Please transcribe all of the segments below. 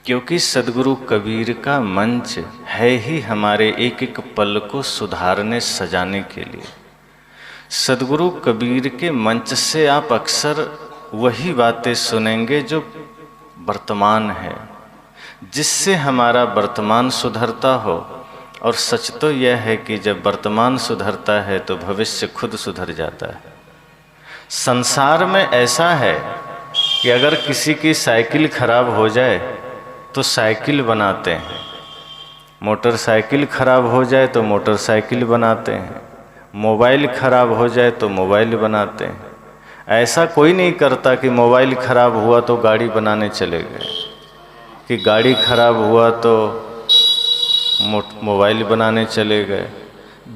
क्योंकि सद्गुरु कबीर का मंच है ही हमारे एक एक पल को सुधारने सजाने के लिए। सद्गुरु कबीर के मंच से आप अक्सर वही बातें सुनेंगे जो वर्तमान है, जिससे हमारा वर्तमान सुधरता हो। और सच तो यह है कि जब वर्तमान सुधरता है तो भविष्य खुद सुधर जाता है। संसार में ऐसा है कि अगर किसी की साइकिल खराब हो जाए तो साइकिल बनाते हैं, मोटरसाइकिल खराब हो जाए तो मोटरसाइकिल बनाते हैं, मोबाइल खराब हो जाए तो मोबाइल बनाते हैं। ऐसा कोई नहीं करता कि मोबाइल खराब हुआ तो गाड़ी बनाने चले गए, कि गाड़ी खराब हुआ तो मोबाइल बनाने चले गए।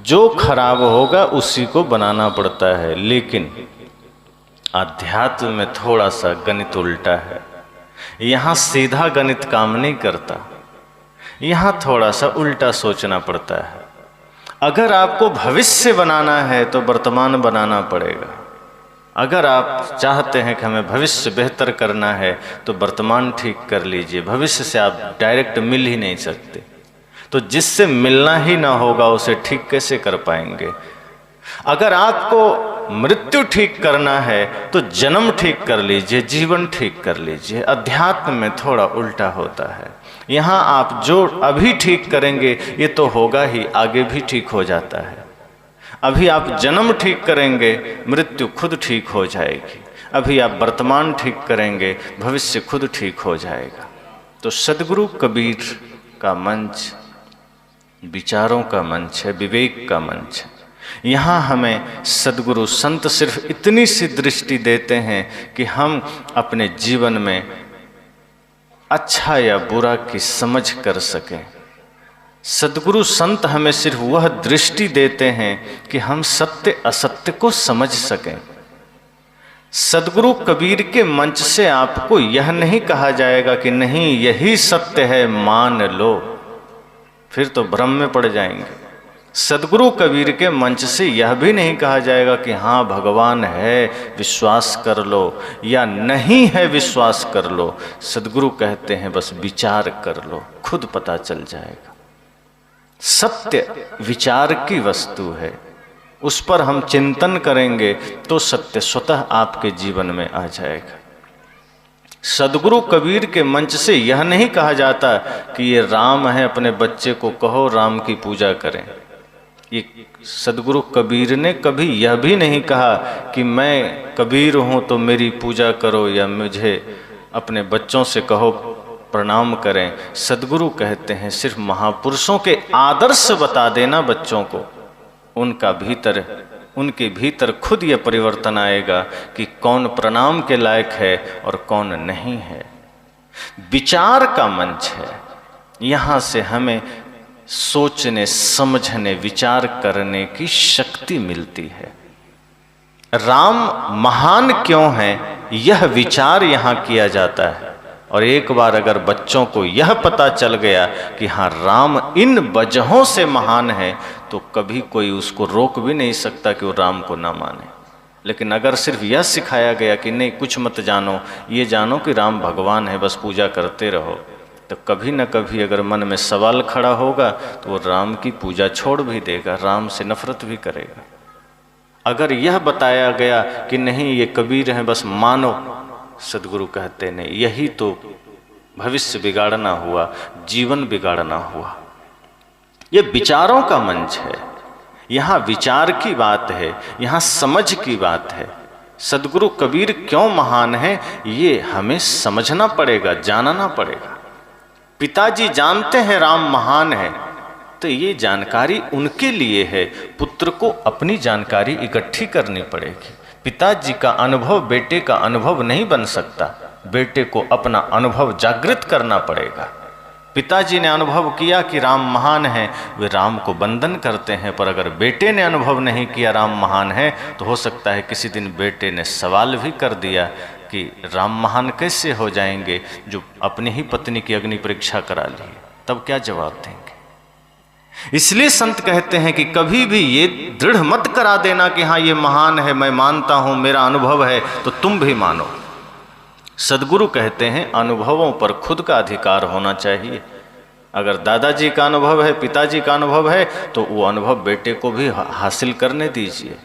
जो खराब होगा उसी को बनाना पड़ता है। लेकिन अध्यात्म में थोड़ा सा गणित उल्टा है। यहाँ सीधा गणित काम नहीं करता, यहाँ थोड़ा सा उल्टा सोचना पड़ता है। अगर आपको भविष्य बनाना है तो वर्तमान बनाना पड़ेगा। अगर आप चाहते हैं कि हमें भविष्य बेहतर करना है तो वर्तमान ठीक कर लीजिए। भविष्य से आप डायरेक्ट मिल ही नहीं सकते, तो जिससे मिलना ही ना होगा उसे ठीक कैसे कर पाएंगे। अगर आपको मृत्यु ठीक करना है तो जन्म ठीक कर लीजिए, जीवन ठीक कर लीजिए। अध्यात्म में थोड़ा उल्टा होता है। यहाँ आप जो अभी ठीक करेंगे ये तो होगा ही, आगे भी ठीक हो जाता है। अभी आप जन्म ठीक करेंगे, मृत्यु खुद ठीक हो जाएगी। अभी आप वर्तमान ठीक करेंगे, भविष्य खुद ठीक हो जाएगा। तो सद्गुरु कबीर का मंच विचारों का मंच है, विवेक का मंच है। यहाँ हमें सद्गुरु संत सिर्फ इतनी सी दृष्टि देते हैं कि हम अपने जीवन में अच्छा या बुरा की समझ कर सकें। सद्गुरु संत हमें सिर्फ वह दृष्टि देते हैं कि हम सत्य असत्य को समझ सकें। सद्गुरु कबीर के मंच से आपको यह नहीं कहा जाएगा कि नहीं यही सत्य है मान लो, फिर तो भ्रम में पड़ जाएंगे। सद्गुरु कबीर के मंच से यह भी नहीं कहा जाएगा कि हाँ भगवान है विश्वास कर लो, या नहीं है विश्वास कर लो। सद्गुरु कहते हैं बस विचार कर लो, खुद पता चल जाएगा। सत्य विचार की वस्तु है, उस पर हम चिंतन करेंगे तो सत्य स्वतः आपके जीवन में आ जाएगा। सद्गुरु कबीर के मंच से यह नहीं कहा जाता कि ये राम है, अपने बच्चे को कहो राम की पूजा करें। ये सद्गुरु कबीर ने कभी यह भी नहीं कहा कि मैं कबीर हूँ तो मेरी पूजा करो, या मुझे अपने बच्चों से कहो प्रणाम करें। सद्गुरु कहते हैं सिर्फ महापुरुषों के आदर्श बता देना बच्चों को, उनके भीतर खुद यह परिवर्तन आएगा कि कौन प्रणाम के लायक है और कौन नहीं है। विचार का मंच है, यहाँ से हमें सोचने समझने विचार करने की शक्ति मिलती है। राम महान क्यों है यह विचार यहाँ किया जाता है। और एक बार अगर बच्चों को यह पता चल गया कि हाँ राम इन वजहों से महान है, तो कभी कोई उसको रोक भी नहीं सकता कि वो राम को ना माने। लेकिन अगर सिर्फ यह सिखाया गया कि नहीं कुछ मत जानो, ये जानो कि राम भगवान है, बस पूजा करते रहो, तो कभी न कभी अगर मन में सवाल खड़ा होगा तो वो राम की पूजा छोड़ भी देगा, राम से नफरत भी करेगा। अगर यह बताया गया कि नहीं ये कबीर हैं बस मानो, सद्गुरु कहते नहीं, यही तो भविष्य बिगाड़ना हुआ, जीवन बिगाड़ना हुआ। ये विचारों का मंच है, यहाँ विचार की बात है, यहाँ समझ की बात है। सद्गुरु कबीर क्यों महान है ये हमें समझना पड़ेगा, जानना पड़ेगा। पिताजी जानते हैं राम महान है, तो ये जानकारी उनके लिए है। पुत्र को अपनी जानकारी इकट्ठी करनी पड़ेगी। पिताजी का अनुभव बेटे का अनुभव नहीं बन सकता, बेटे को अपना अनुभव जागृत करना पड़ेगा। पिताजी ने अनुभव किया कि राम महान है, वे राम को वंदन करते हैं, पर अगर बेटे ने अनुभव नहीं किया राम महान है, तो हो सकता है किसी दिन बेटे ने सवाल भी कर दिया कि राम महान कैसे हो जाएंगे जो अपनी ही पत्नी की अग्नि परीक्षा करा ली, तब क्या जवाब देंगे। इसलिए संत कहते हैं कि कभी भी ये दृढ़ मत करा देना कि हाँ ये महान है, मैं मानता हूँ, मेरा अनुभव है, तो तुम भी मानो। सदगुरु कहते हैं अनुभवों पर खुद का अधिकार होना चाहिए। अगर दादाजी का अनुभव है, पिताजी का अनुभव है, तो वो अनुभव बेटे को भी हासिल करने दीजिए,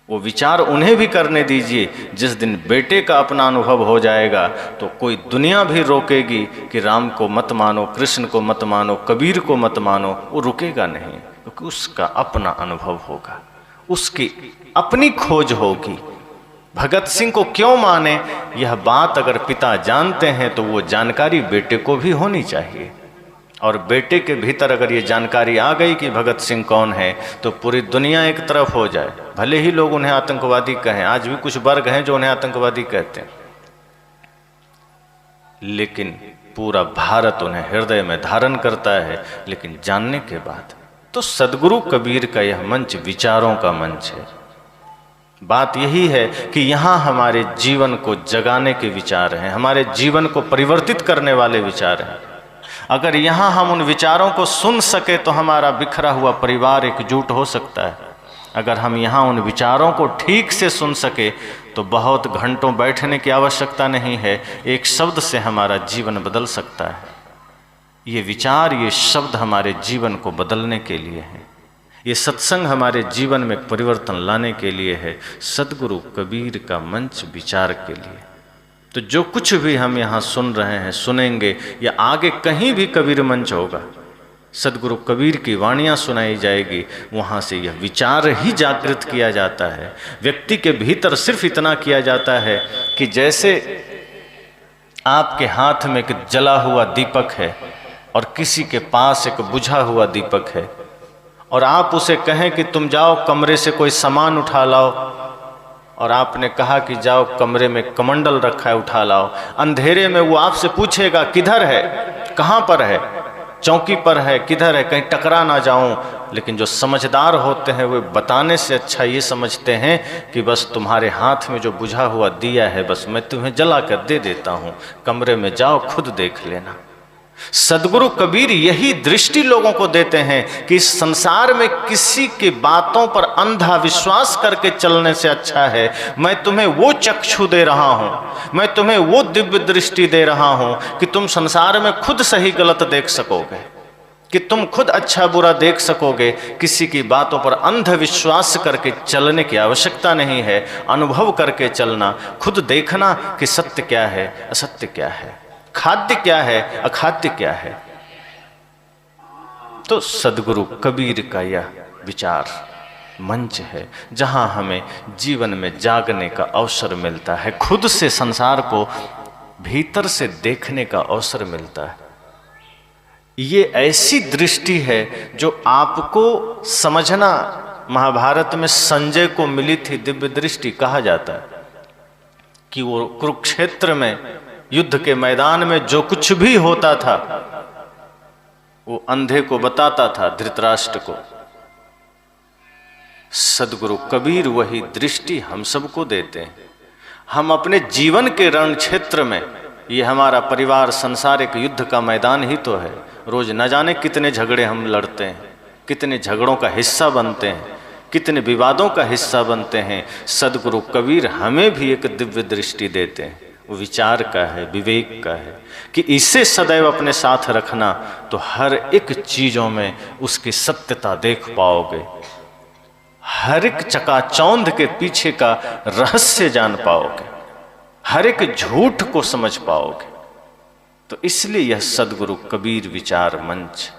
वो विचार उन्हें भी करने दीजिए। जिस दिन बेटे का अपना अनुभव हो जाएगा तो कोई दुनिया भी रोकेगी कि राम को मत मानो, कृष्ण को मत मानो, कबीर को मत मानो, वो रुकेगा नहीं, क्योंकि उसका अपना अनुभव होगा, उसकी अपनी खोज होगी। भगत सिंह को क्यों माने, यह बात अगर पिता जानते हैं तो वो जानकारी बेटे को भी होनी चाहिए। और बेटे के भीतर अगर ये जानकारी आ गई कि भगत सिंह कौन है, तो पूरी दुनिया एक तरफ हो जाए। भले ही लोग उन्हें आतंकवादी कहें, आज भी कुछ वर्ग हैं जो उन्हें आतंकवादी कहते हैं, लेकिन पूरा भारत उन्हें हृदय में धारण करता है। लेकिन जानने के बाद तो सदगुरु कबीर का यह मंच विचारों का मंच है। बात यही है कि यहाँ हमारे जीवन को जगाने के विचार हैं, हमारे जीवन को परिवर्तित करने वाले विचार हैं। अगर यहाँ हम उन विचारों को सुन सके तो हमारा बिखरा हुआ परिवार एकजुट हो सकता है। अगर हम यहाँ उन विचारों को ठीक से सुन सके तो बहुत घंटों बैठने की आवश्यकता नहीं है, एक शब्द से हमारा जीवन बदल सकता है। ये विचार, ये शब्द हमारे जीवन को बदलने के लिए हैं। ये सत्संग हमारे जीवन में परिवर्तन लाने के लिए है। सदगुरु कबीर का मंच विचार के लिए। तो जो कुछ भी हम यहाँ सुन रहे हैं, सुनेंगे, या आगे कहीं भी कबीर मंच होगा, सदगुरु कबीर की वाणियाँ सुनाई जाएगी, वहाँ से यह विचार ही जागृत किया जाता है। व्यक्ति के भीतर सिर्फ इतना किया जाता है कि जैसे आपके हाथ में एक जला हुआ दीपक है और किसी के पास एक बुझा हुआ दीपक है, और आप उसे कहें कि तुम जाओ कमरे से कोई सामान उठा लाओ, और आपने कहा कि जाओ कमरे में कमंडल रखा है उठा लाओ। अंधेरे में वो आपसे पूछेगा किधर है, कहाँ पर है, चौकी पर है, किधर है, कहीं टकरा ना जाऊं। लेकिन जो समझदार होते हैं वो बताने से अच्छा ये समझते हैं कि बस तुम्हारे हाथ में जो बुझा हुआ दिया है, बस मैं तुम्हें जला कर दे देता हूँ, कमरे में जाओ खुद देख लेना। सदगुरु कबीर यही दृष्टि लोगों को देते हैं कि इस संसार में किसी की बातों पर अंधा विश्वास करके चलने से अच्छा है मैं तुम्हें वो चक्षु दे रहा हूं, मैं तुम्हें वो दिव्य दृष्टि दे रहा हूं कि तुम संसार में खुद सही गलत देख सकोगे, कि तुम खुद अच्छा बुरा देख सकोगे। किसी की बातों पर अंध विश्वास करके चलने की आवश्यकता नहीं है। अनुभव करके चलना, खुद देखना कि सत्य क्या है, असत्य क्या है, खाद्य क्या है, अखाद्य क्या है। तो सदगुरु कबीर का यह विचार मंच है जहां हमें जीवन में जागने का अवसर मिलता है, खुद से संसार को भीतर से देखने का अवसर मिलता है। ये ऐसी दृष्टि है जो आपको समझना, महाभारत में संजय को मिली थी दिव्य दृष्टि। कहा जाता है कि वो कुरुक्षेत्र में युद्ध के मैदान में जो कुछ भी होता था वो अंधे को बताता था, धृतराष्ट्र को। सदगुरु कबीर वही दृष्टि हम सबको देते हैं। हम अपने जीवन के रण क्षेत्र में, ये हमारा परिवार संसार एक युद्ध का मैदान ही तो है। रोज न जाने कितने झगड़े हम लड़ते हैं, कितने झगड़ों का हिस्सा बनते हैं, कितने विवादों का हिस्सा बनते हैं। सदगुरु कबीर हमें भी एक दिव्य दृष्टि देते हैं, वो विचार का है, विवेक का है, कि इसे सदैव अपने साथ रखना तो हर एक चीजों में उसकी सत्यता देख पाओगे, हर एक चकाचौंध के पीछे का रहस्य जान पाओगे, हर एक झूठ को समझ पाओगे। तो इसलिए यह सदगुरु कबीर विचार मंच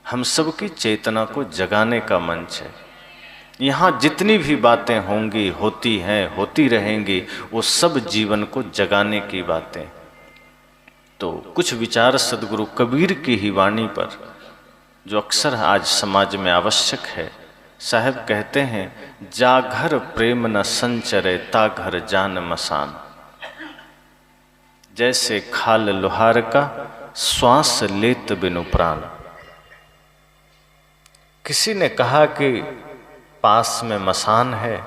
हम सबकी चेतना को जगाने का मंच है। यहाँ जितनी भी बातें होंगी, होती हैं, होती रहेंगी, वो सब जीवन को जगाने की बातें। तो कुछ विचार सदगुरु कबीर की ही वाणी पर जो अक्सर आज समाज में आवश्यक है। साहब कहते हैं, जाघर प्रेम न संचरे ता घर जान मसान। जैसे खाल लोहार का श्वास लेत बिनु प्राण। किसी ने कहा कि पास में मसान है,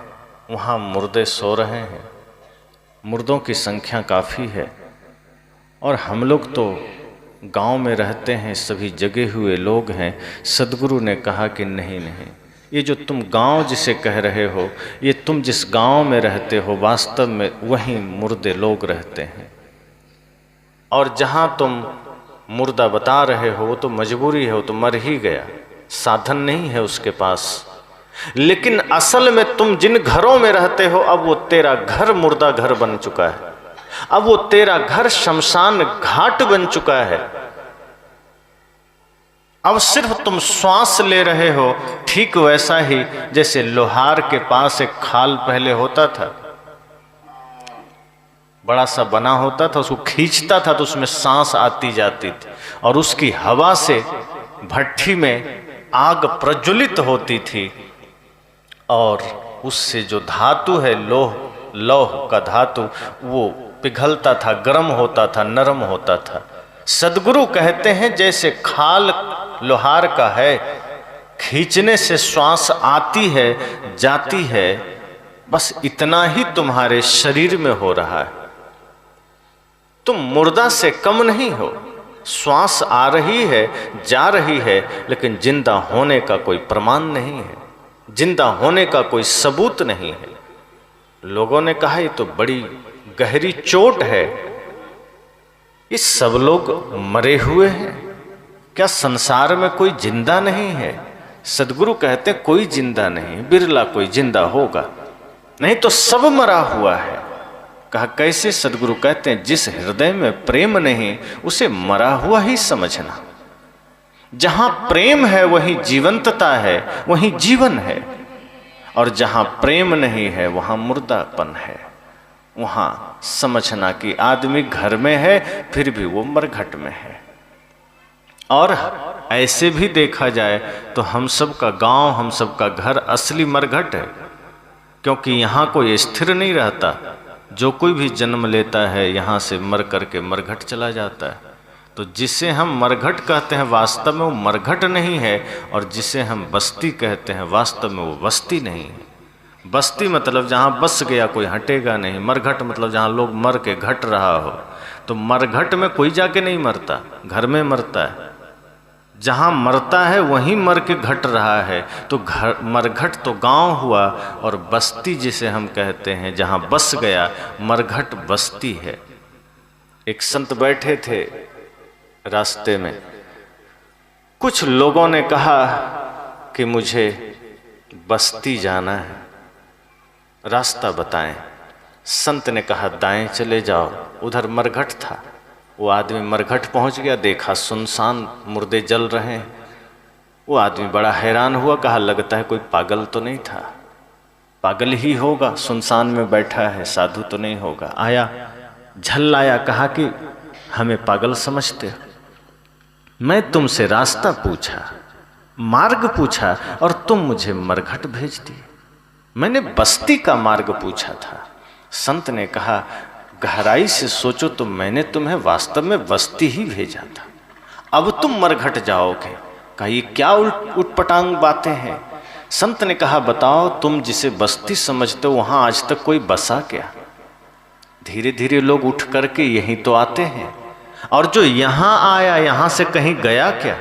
वहाँ मुर्दे सो रहे हैं, मुर्दों की संख्या काफ़ी है, और हम लोग तो गांव में रहते हैं, सभी जगे हुए लोग हैं। सदगुरु ने कहा कि नहीं नहीं, ये जो तुम गांव जिसे कह रहे हो, ये तुम जिस गांव में रहते हो वास्तव में वहीं मुर्दे लोग रहते हैं। और जहां तुम मुर्दा बता रहे हो वो तो मजबूरी है, वो तो मर ही गया, साधन नहीं है उसके पास। लेकिन असल में तुम जिन घरों में रहते हो अब वो तेरा घर मुर्दा घर बन चुका है, अब वो तेरा घर शमशान घाट बन चुका है। अब सिर्फ तुम श्वास ले रहे हो। ठीक वैसा ही जैसे लोहार के पास एक खाल पहले होता था, बड़ा सा बना होता था, उसको खींचता था तो उसमें सांस आती जाती थी और उसकी हवा से भट्ठी में आग प्रज्वलित होती थी और उससे जो धातु है लौह का धातु वो पिघलता था, गर्म होता था, नरम होता था। सद्गुरु कहते हैं जैसे खाल लोहार का है, खींचने से श्वास आती है जाती है, बस इतना ही तुम्हारे शरीर में हो रहा है। तुम मुर्दा से कम नहीं हो, श्वास आ रही है जा रही है, लेकिन जिंदा होने का कोई प्रमाण नहीं है, जिंदा होने का कोई सबूत नहीं है। लोगों ने कहा ये तो बड़ी गहरी चोट है, ये सब लोग मरे हुए हैं, क्या संसार में कोई जिंदा नहीं है? सद्गुरु कहते कोई जिंदा नहीं, बिरला कोई जिंदा होगा, नहीं तो सब मरा हुआ है। कहा कैसे? सद्गुरु कहते हैं जिस हृदय में प्रेम नहीं उसे मरा हुआ ही समझना। जहां प्रेम है वहीं जीवंतता है, वहीं जीवन है, और जहां प्रेम नहीं है वहां मुर्दापन है। वहां समझना कि आदमी घर में है फिर भी वो मरघट में है। और ऐसे भी देखा जाए तो हम सब का गांव, हम सब का घर असली मरघट है, क्योंकि यहाँ कोई स्थिर नहीं रहता। जो कोई भी जन्म लेता है यहाँ से मर करके मरघट चला जाता है। तो जिसे हम मरघट कहते हैं वास्तव में वो मरघट नहीं है, और जिसे हम बस्ती कहते हैं वास्तव में वो बस्ती नहीं है। बस्ती मतलब जहाँ बस गया कोई हटेगा नहीं, मरघट मतलब जहाँ लोग मर के घट रहा हो। तो मरघट में कोई जाके नहीं मरता, घर में मरता है। जहाँ मरता है वहीं मर के घट रहा है। तो घर मरघट तो गांव हुआ, और बस्ती जिसे हम कहते हैं जहाँ बस गया, मरघट बस्ती है। एक संत बैठे थे रास्ते में, कुछ लोगों ने कहा कि मुझे बस्ती जाना है, रास्ता बताएं। संत ने कहा दाएं चले जाओ, उधर मरघट था। वो आदमी मरघट पहुंच गया, देखा सुनसान मुर्दे जल रहे हैं। वो आदमी बड़ा हैरान हुआ, कहा लगता है कोई पागल तो नहीं था, पागल ही होगा, सुनसान में बैठा है, साधु तो नहीं होगा। आया, झल्लाया, कहा कि हमें पागल समझते हो, मैं तुमसे रास्ता पूछा, मार्ग पूछा, और तुम मुझे मरघट भेज दिए। मैंने बस्ती का मार्ग पूछा था। संत ने कहा गहराई से सोचो तो मैंने तुम्हें वास्तव में बस्ती ही भेजा था, अब तुम मरघट जाओगे। कहा ये क्या उटपटांग बातें हैं? संत ने कहा बताओ तुम जिसे बस्ती समझते हो वहां आज तक कोई बसा क्या? धीरे धीरे लोग उठ करके यहीं तो आते हैं, और जो यहां आया यहां से कहीं गया क्या?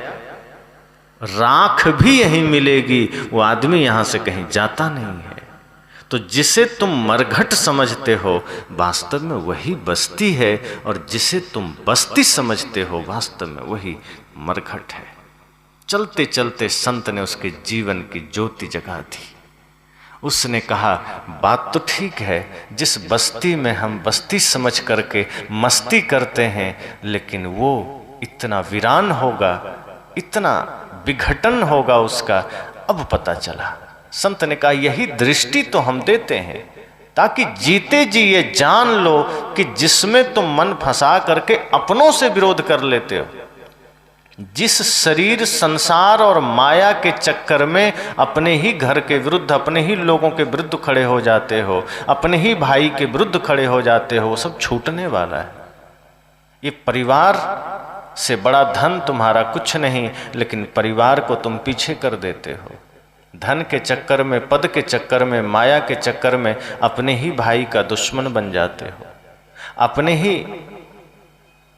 राख भी यहीं मिलेगी, वो आदमी यहां से कहीं जाता नहीं है। तो जिसे तुम मरघट समझते हो वास्तव में वही बस्ती है, और जिसे तुम बस्ती समझते हो वास्तव में वही मरघट है। चलते चलते संत ने उसके जीवन की ज्योति जगा दी। उसने कहा बात तो ठीक है, जिस बस्ती में हम बस्ती समझ करके मस्ती करते हैं, लेकिन वो इतना वीरान होगा, इतना विघटन होगा उसका, अब पता चला। संत ने कहा यही दृष्टि तो हम देते हैं, ताकि जीते जी ये जान लो कि जिसमें तुम मन फंसा करके अपनों से विरोध कर लेते हो, जिस शरीर संसार और माया के चक्कर में अपने ही घर के विरुद्ध, अपने ही लोगों के विरुद्ध खड़े हो जाते हो, अपने ही भाई के विरुद्ध खड़े हो जाते हो, वो सब छूटने वाला है। ये परिवार से बड़ा धन तुम्हारा कुछ नहीं, लेकिन परिवार को तुम पीछे कर देते हो। धन के चक्कर में, पद के चक्कर में, माया के चक्कर में अपने ही भाई का दुश्मन बन जाते हो, अपने ही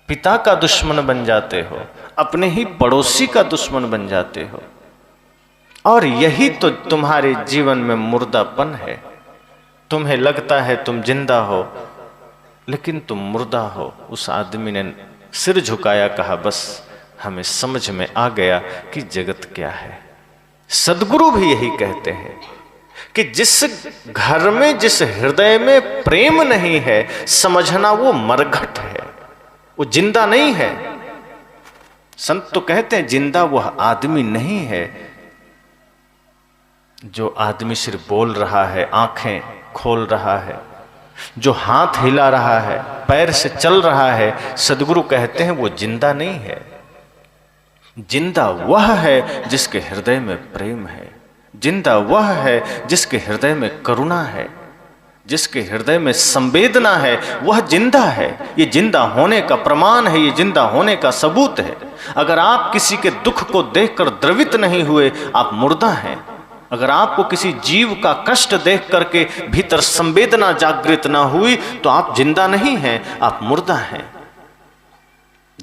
पिता का दुश्मन बन जाते हो, अपने ही पड़ोसी का दुश्मन बन जाते हो। और यही तो तुम्हारे जीवन में मुर्दापन है। तुम्हें लगता है तुम जिंदा हो, लेकिन तुम मुर्दा हो। उस आदमी ने सिर झुकाया, कहा बस हमें समझ में आ गया कि जगत क्या है। सद्गुरु भी यही कहते हैं कि जिस घर में, जिस हृदय में प्रेम नहीं है, समझना वो मरघट है, वो जिंदा नहीं है। संत तो कहते हैं जिंदा वह आदमी नहीं है जो आदमी सिर्फ बोल रहा है, आंखें खोल रहा है, जो हाथ हिला रहा है, पैर से चल रहा है। सद्गुरु कहते हैं वो जिंदा नहीं है। जिंदा वह है जिसके हृदय में प्रेम है, जिंदा वह है जिसके हृदय में करुणा है, जिसके हृदय में संवेदना है, वह जिंदा है। ये जिंदा होने का प्रमाण है, ये जिंदा होने का सबूत है। अगर आप किसी के दुख को देखकर द्रवित नहीं हुए, आप मुर्दा हैं। अगर आपको किसी जीव का कष्ट देख करके भीतर संवेदना जागृत ना हुई, तो आप जिंदा नहीं हैं, आप मुर्दा हैं।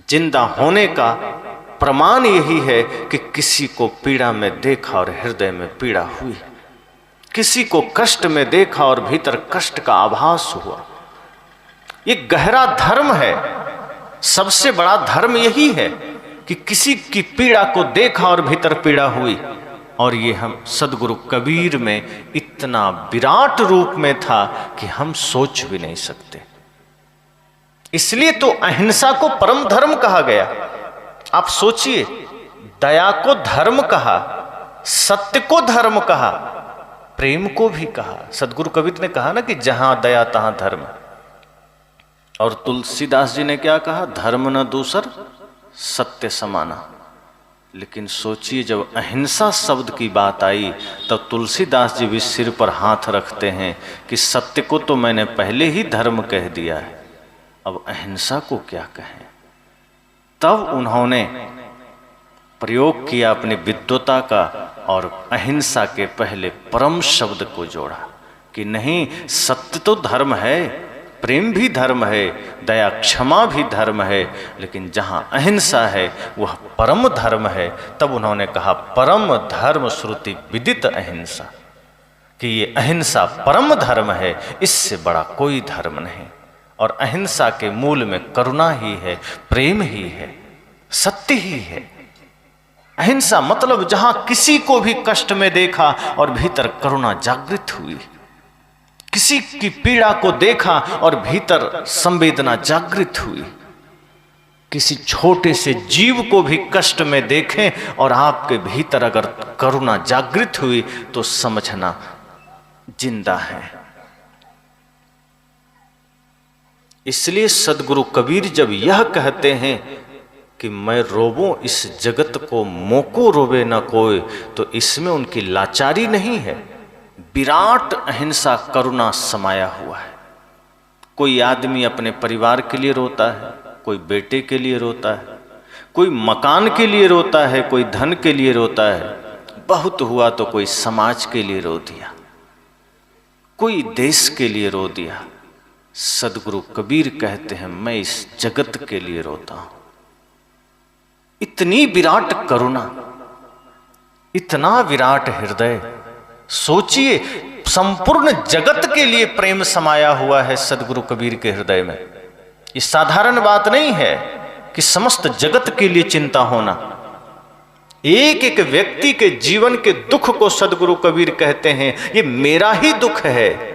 जिंदा होने का प्रमाण यही है कि किसी को पीड़ा में देखा और हृदय में पीड़ा हुई, किसी को कष्ट में देखा और भीतर कष्ट का आभास हुआ। ये गहरा धर्म है। सबसे बड़ा धर्म यही है कि किसी की पीड़ा को देखा और भीतर पीड़ा हुई। और ये हम सद्गुरु कबीर में इतना विराट रूप में था कि हम सोच भी नहीं सकते। इसलिए तो अहिंसा को परम धर्म कहा गया। आप सोचिए, दया को धर्म कहा, सत्य को धर्म कहा, प्रेम को भी कहा। सद्गुरु कबीर ने कहा ना कि जहां दया तहां धर्म। और तुलसीदास जी ने क्या कहा? धर्म न दूसर सत्य समाना। लेकिन सोचिए, जब अहिंसा शब्द की बात आई तब तुलसीदास जी भी सिर पर हाथ रखते हैं कि सत्य को तो मैंने पहले ही धर्म कह दिया है, अब अहिंसा को क्या कहें। तब उन्होंने प्रयोग किया अपनी विद्वता का और अहिंसा के पहले परम शब्द को जोड़ा कि नहीं, सत्य तो धर्म है, प्रेम भी धर्म है, दया क्षमा भी धर्म है, लेकिन जहां अहिंसा है वह परम धर्म है। तब उन्होंने कहा परम धर्म श्रुति विदित अहिंसा, कि ये अहिंसा परम धर्म है, इससे बड़ा कोई धर्म नहीं। और अहिंसा के मूल में करुणा ही है, प्रेम ही है, सत्य ही है। अहिंसा मतलब जहां किसी को भी कष्ट में देखा और भीतर करुणा जागृत हुई, किसी की पीड़ा को देखा और भीतर संवेदना जागृत हुई, किसी छोटे से जीव को भी कष्ट में देखें और आपके भीतर अगर करुणा जागृत हुई तो समझना जिंदा है। इसलिए सद्गुरु कबीर जब यह कहते हैं कि मैं रोबूं इस जगत को, मोको रोवे न कोई, तो इसमें उनकी लाचारी नहीं है, विराट अहिंसा करुणा समाया हुआ है। कोई आदमी अपने परिवार के लिए रोता है, कोई बेटे के लिए रोता है, कोई मकान के लिए रोता है, कोई धन के लिए रोता है, बहुत हुआ तो कोई समाज के लिए रो दिया, कोई देश के लिए रो दिया। सद्गुरु कबीर कहते हैं मैं इस जगत के लिए रोता हूं। इतनी विराट करुणा, इतना विराट हृदय। सोचिए, संपूर्ण जगत के लिए प्रेम समाया हुआ है सद्गुरु कबीर के हृदय में। ये साधारण बात नहीं है कि समस्त जगत के लिए चिंता होना। एक एक व्यक्ति के जीवन के दुख को सद्गुरु कबीर कहते हैं ये मेरा ही दुख है।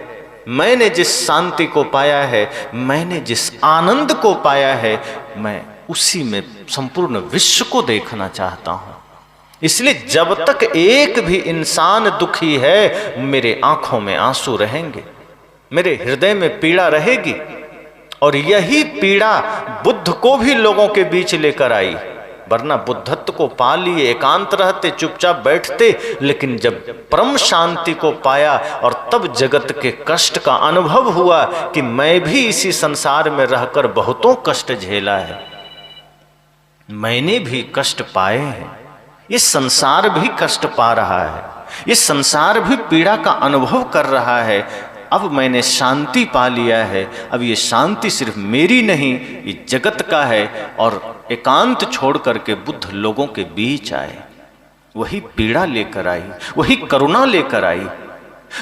मैंने जिस शांति को पाया है, मैंने जिस आनंद को पाया है, मैं उसी में संपूर्ण विश्व को देखना चाहता हूं। इसलिए जब तक एक भी इंसान दुखी है, मेरे आंखों में आंसू रहेंगे, मेरे हृदय में पीड़ा रहेगी। और यही पीड़ा बुद्ध को भी लोगों के बीच लेकर आई, वरना बुद्धत्व को पा लिए एकांत रहते, चुपचाप बैठते। लेकिन जब परम शांति को पाया और तब जगत के कष्ट का अनुभव हुआ कि मैं भी इसी संसार में रहकर बहुतों कष्ट झेला है, मैंने भी कष्ट पाए हैं, ये संसार भी कष्ट पा रहा है, ये संसार भी पीड़ा का अनुभव कर रहा है। अब मैंने शांति पा लिया है, अब ये शांति सिर्फ मेरी नहीं, ये जगत का है। और एकांत छोड़ करके बुद्ध लोगों के बीच आए वही पीड़ा लेकर आई, वही करुणा लेकर आई।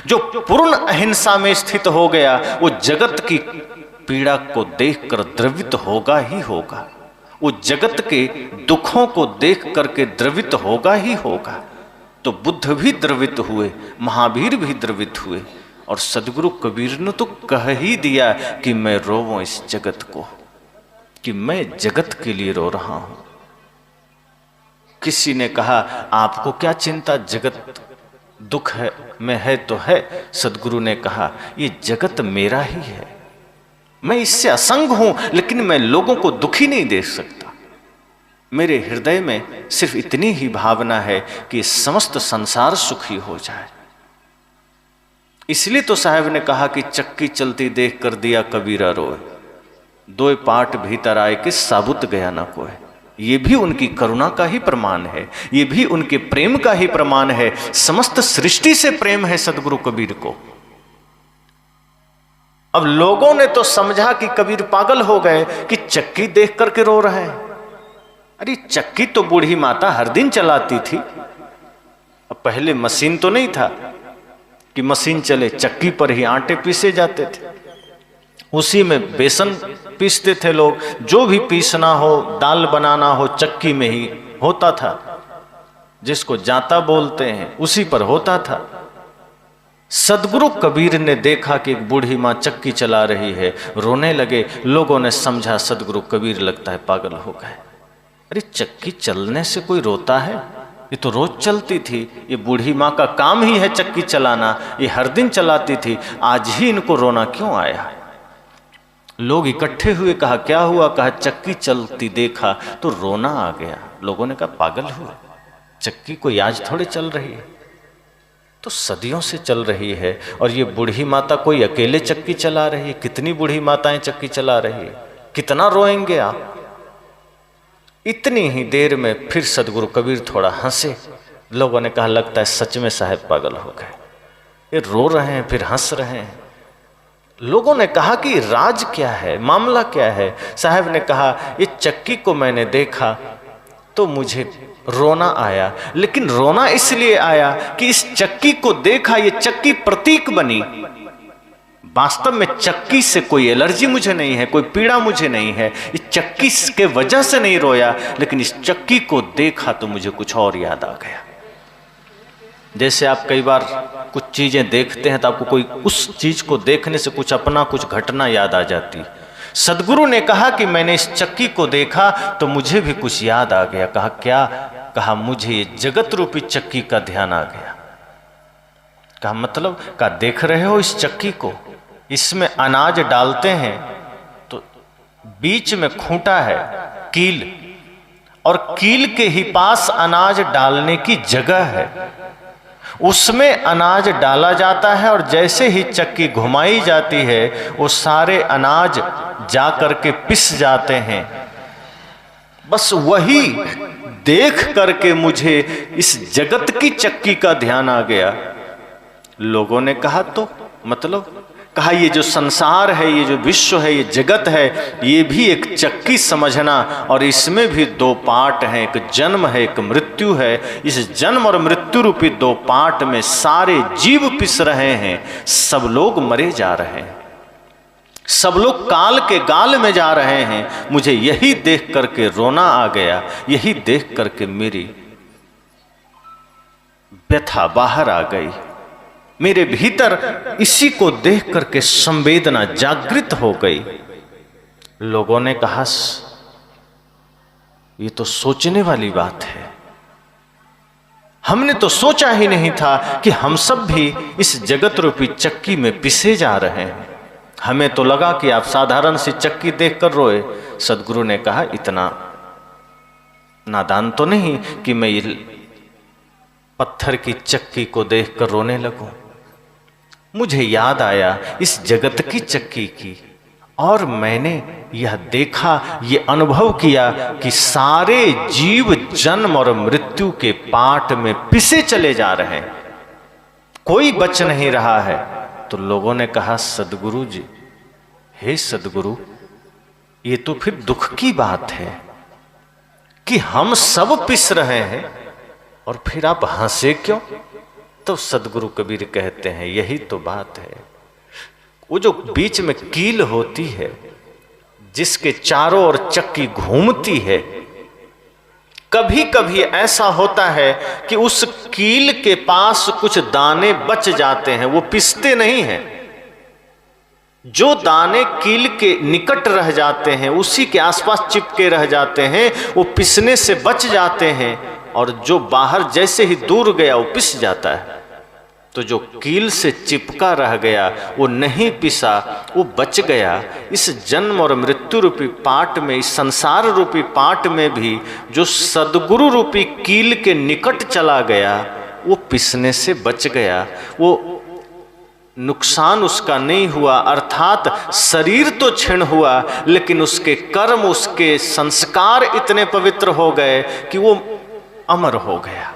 जो पूर्ण अहिंसा में स्थित हो गया वो जगत की पीड़ा को देखकर द्रवित होगा ही होगा, वो जगत के दुखों को देख करके द्रवित होगा ही होगा। तो बुद्ध भी द्रवित हुए, महावीर भी द्रवित हुए, और सदगुरु कबीर ने तो कह ही दिया कि मैं रोऊं इस जगत को, कि मैं जगत के लिए रो रहा हूं। किसी ने कहा आपको क्या चिंता, जगत दुख है में है तो है। सदगुरु ने कहा ये जगत मेरा ही है, मैं इससे असंग हूं, लेकिन मैं लोगों को दुखी नहीं देख सकता। मेरे हृदय में सिर्फ इतनी ही भावना है कि समस्त संसार सुखी हो जाए। इसलिए तो साहब ने कहा कि चक्की चलती देख कर दिया कबीरा रोए, दो पाट भीतर आए कि साबुत गया ना कोई। ये भी उनकी करुणा का ही प्रमाण है, ये भी उनके प्रेम का ही प्रमाण है। समस्त सृष्टि से प्रेम है सदगुरु कबीर को। अब लोगों ने तो समझा कि कबीर पागल हो गए कि चक्की देख करके रो रहे हैं। अरे चक्की तो बूढ़ी माता हर दिन चलाती थी। अब पहले मशीन तो नहीं था कि मशीन चले, चक्की पर ही आटे पीसे जाते थे, उसी में बेसन पीसते थे लोग। जो भी पीसना हो, दाल बनाना हो, चक्की में ही होता था। जिसको जाता बोलते हैं उसी पर होता था। सदगुरु कबीर ने देखा कि एक बूढ़ी माँ चक्की चला रही है, रोने लगे। लोगों ने समझा सदगुरु कबीर लगता है पागल हो गए। अरे चक्की चलने से कोई रोता है? ये तो रोज चलती थी, ये बूढ़ी माँ का काम ही है चक्की चलाना, ये हर दिन चलाती थी, आज ही इनको रोना क्यों आया? लोग इकट्ठे हुए, कहा क्या हुआ? कहा चक्की चलती देखा तो रोना आ गया। लोगों ने कहा पागल हुआ, चक्की कोई आज थोड़े चल रही है, तो सदियों से चल रही है। और ये बूढ़ी माता कोई अकेले चक्की चला रही है? कितनी बूढ़ी माताएं चक्की चला रही है, कितना रोएंगे आप? इतनी ही देर में फिर सदगुरु कबीर थोड़ा हंसे। लोगों ने कहा लगता है सच में साहब पागल हो गए, ये रो रहे हैं फिर हंस रहे हैं। लोगों ने कहा कि राज क्या है, मामला क्या है? साहब ने कहा ये चक्की को मैंने देखा तो मुझे रोना आया, लेकिन रोना इसलिए आया कि इस चक्की को देखा, ये चक्की प्रतीक बनी। वास्तव में चक्की से कोई एलर्जी मुझे नहीं है, कोई पीड़ा मुझे नहीं है, इस चक्की के वजह से नहीं रोया, लेकिन इस चक्की को देखा तो मुझे कुछ और याद आ गया। जैसे आप कई बार कुछ चीजें देखते हैं तो आपको कोई उस चीज को देखने से कुछ अपना कुछ घटना याद आ जाती। सदगुरु ने कहा कि मैंने इस चक्की को देखा तो मुझे भी कुछ याद आ गया। कहा क्या? कहा मुझे ये जगत रूपी चक्की का ध्यान आ गया। कहा मतलब? कहा देख रहे हो इस चक्की को, इसमें अनाज डालते हैं तो बीच में खूंटा है, कील, और कील के ही पास अनाज डालने की जगह है। उसमें अनाज डाला जाता है और जैसे ही चक्की घुमाई जाती है वो सारे अनाज जा करके पिस जाते हैं। बस वही देख करके मुझे इस जगत की चक्की का ध्यान आ गया। लोगों ने कहा तो मतलब? कहा ये जो संसार है, ये जो विश्व है, ये जगत है, ये भी एक चक्की समझना, और इसमें भी दो पार्ट हैं, एक जन्म है एक मृत्यु है। इस जन्म और मृत्यु रूपी दो पार्ट में सारे जीव पिस रहे हैं, सब लोग मरे जा रहे हैं, सब लोग काल के गाल में जा रहे हैं। मुझे यही देख करके रोना आ गया, यही देख करके मेरी व्यथा बाहर आ गई। मेरे भीतर इसी को देख करके संवेदना जागृत हो गई। लोगों ने कहा ये तो सोचने वाली बात है, हमने तो सोचा ही नहीं था कि हम सब भी इस जगत रूपी चक्की में पिसे जा रहे हैं। हमें तो लगा कि आप साधारण सी चक्की देखकर रोए। सदगुरु ने कहा इतना नादान तो नहीं कि मैं ये पत्थर की चक्की को देखकर रोने लगूं। मुझे याद आया इस जगत की चक्की की, और मैंने यह देखा, ये अनुभव किया कि सारे जीव जन्म और मृत्यु के पाट में पिसे चले जा रहे हैं, कोई बच नहीं रहा है। तो लोगों ने कहा सदगुरु जी, हे सदगुरु, ये तो फिर दुख की बात है कि हम सब पिस रहे हैं और फिर आप हंसे क्यों? तो सदगुरु कबीर कहते हैं यही तो बात है। वो जो बीच में कील होती है, जिसके चारों ओर चक्की घूमती है, कभी कभी ऐसा होता है कि उस कील के पास कुछ दाने बच जाते हैं, वो पिसते नहीं हैं। जो दाने कील के निकट रह जाते हैं, उसी के आसपास चिपके रह जाते हैं, वो पिसने से बच जाते हैं, और जो बाहर जैसे ही दूर गया वो पिस जाता है। तो जो कील से चिपका रह गया वो नहीं पिसा, वो बच गया। इस जन्म और मृत्यु रूपी पाट में, इस संसार रूपी पाट में भी जो सदगुरु रूपी कील के निकट चला गया वो पिसने से बच गया, वो नुकसान उसका नहीं हुआ। अर्थात शरीर तो क्षीण हुआ, लेकिन उसके कर्म, उसके संस्कार इतने पवित्र हो गए कि वो अमर हो गया।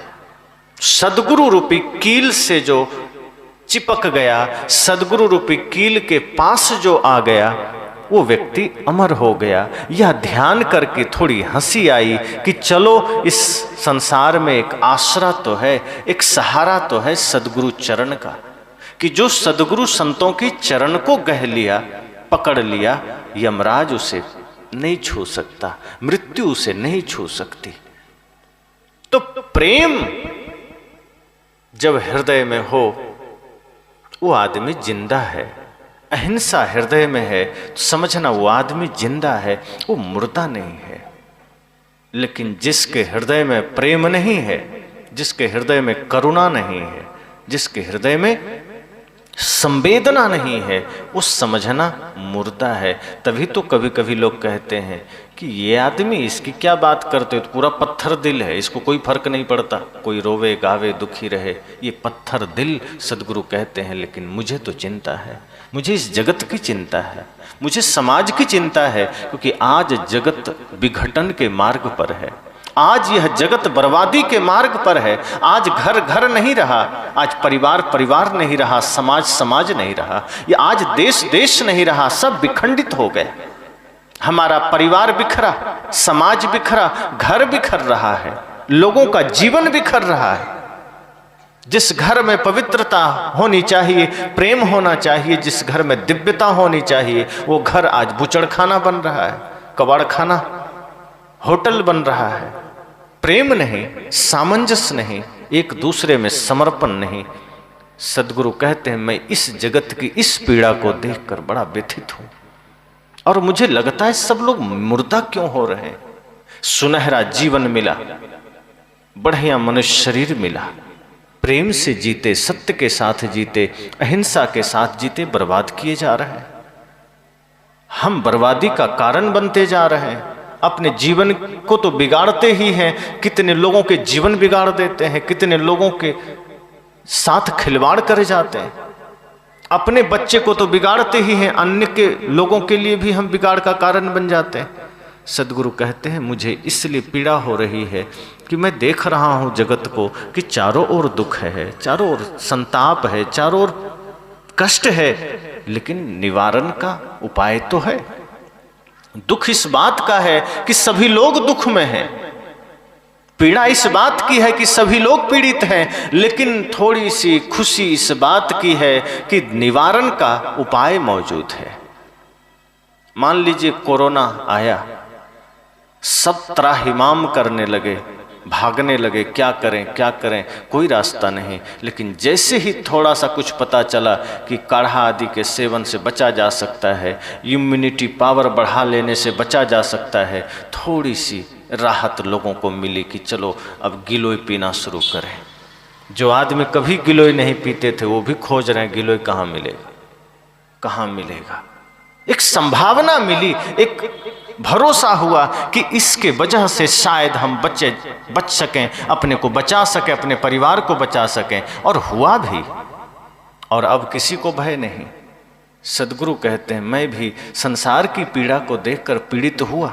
सदगुरु रूपी कील से जो चिपक गया, सदगुरु रूपी कील के पास जो आ गया, वो व्यक्ति अमर हो गया। यह ध्यान करके थोड़ी हंसी आई कि चलो इस संसार में एक आसरा तो है, एक सहारा तो है सदगुरु चरण का, कि जो सदगुरु संतों की चरण को गह लिया, पकड़ लिया, यमराज उसे नहीं छू सकता, मृत्यु उसे नहीं छू सकती। तो प्रेम जब हृदय में हो वो आदमी जिंदा है। अहिंसा हृदय में है तो समझना वो आदमी जिंदा है, वो मुर्दा नहीं है। लेकिन जिसके हृदय में प्रेम नहीं है, जिसके हृदय में करुणा नहीं है, जिसके हृदय में संवेदना नहीं है, वो समझना मुर्दा है। तभी तो कभी कभी लोग कहते हैं कि ये आदमी, इसकी क्या बात करते हो, तो पूरा पत्थर दिल है, इसको कोई फर्क नहीं पड़ता, कोई रोवे गावे दुखी रहे, ये पत्थर दिल सदगुरु कहते हैं। लेकिन मुझे तो चिंता है, मुझे इस जगत की चिंता है, मुझे समाज की चिंता है, क्योंकि आज जगत विघटन के मार्ग पर है, आज यह जगत बर्बादी के मार्ग पर है। आज घर घर नहीं रहा, आज परिवार परिवार नहीं रहा, समाज समाज नहीं रहा, ये आज देश देश नहीं रहा, सब विखंडित हो गए। हमारा परिवार बिखरा, समाज बिखरा, घर बिखर रहा है, लोगों का जीवन बिखर रहा है। जिस घर में पवित्रता होनी चाहिए, प्रेम होना चाहिए, जिस घर में दिव्यता होनी चाहिए, वो घर आज बुचड़खाना बन रहा है, कबाड़खाना, होटल बन रहा है। प्रेम नहीं, सामंजस्य नहीं, एक दूसरे में समर्पण नहीं। सदगुरु कहते हैं मैं इस जगत की इस पीड़ा को देखकर बड़ा व्यथित हूं, और मुझे लगता है सब लोग मुर्दा क्यों हो रहे हैं। सुनहरा जीवन मिला, बढ़िया मनुष्य शरीर मिला, प्रेम से जीते, सत्य के साथ जीते, अहिंसा के साथ जीते, बर्बाद किए जा रहे हैं। हम बर्बादी का कारण बनते जा रहे हैं, अपने जीवन को तो बिगाड़ते ही हैं। कितने लोगों के जीवन बिगाड़ देते हैं, कितने लोगों के साथ खिलवाड़ करे जाते हैं। अपने बच्चे को तो बिगाड़ते ही हैं, अन्य के लोगों के लिए भी हम बिगाड़ का कारण बन जाते हैं। सदगुरु कहते हैं मुझे इसलिए पीड़ा हो रही है कि मैं देख रहा हूं जगत को कि चारों ओर दुख है, चारों ओर संताप है, चारों ओर कष्ट है, लेकिन निवारण का उपाय तो है। दुख इस बात का है कि सभी लोग दुख में हैं, पीड़ा इस बात की है कि सभी लोग पीड़ित हैं, लेकिन थोड़ी सी खुशी इस बात की है कि निवारण का उपाय मौजूद है। मान लीजिए कोरोना आया, सब त्राहिमाम करने लगे, भागने लगे, क्या करें क्या करें, कोई रास्ता नहीं। लेकिन जैसे ही थोड़ा सा कुछ पता चला कि काढ़ा आदि के सेवन से बचा जा सकता है, इम्यूनिटी पावर बढ़ा लेने से बचा जा सकता है, थोड़ी सी राहत लोगों को मिली कि चलो अब गिलोय पीना शुरू करें। जो आदमी कभी गिलोय नहीं पीते थे वो भी खोज रहे हैं गिलोय कहाँ मिलेगा, कहाँ मिलेगा। एक संभावना मिली, एक भरोसा हुआ कि इसके वजह से शायद हम बच सकें, अपने को बचा सकें, अपने परिवार को बचा सकें, और हुआ भी। और अब किसी को भय नहीं। सदगुरु कहते हैं मैं भी संसार की पीड़ा को देखकर पीड़ित हुआ,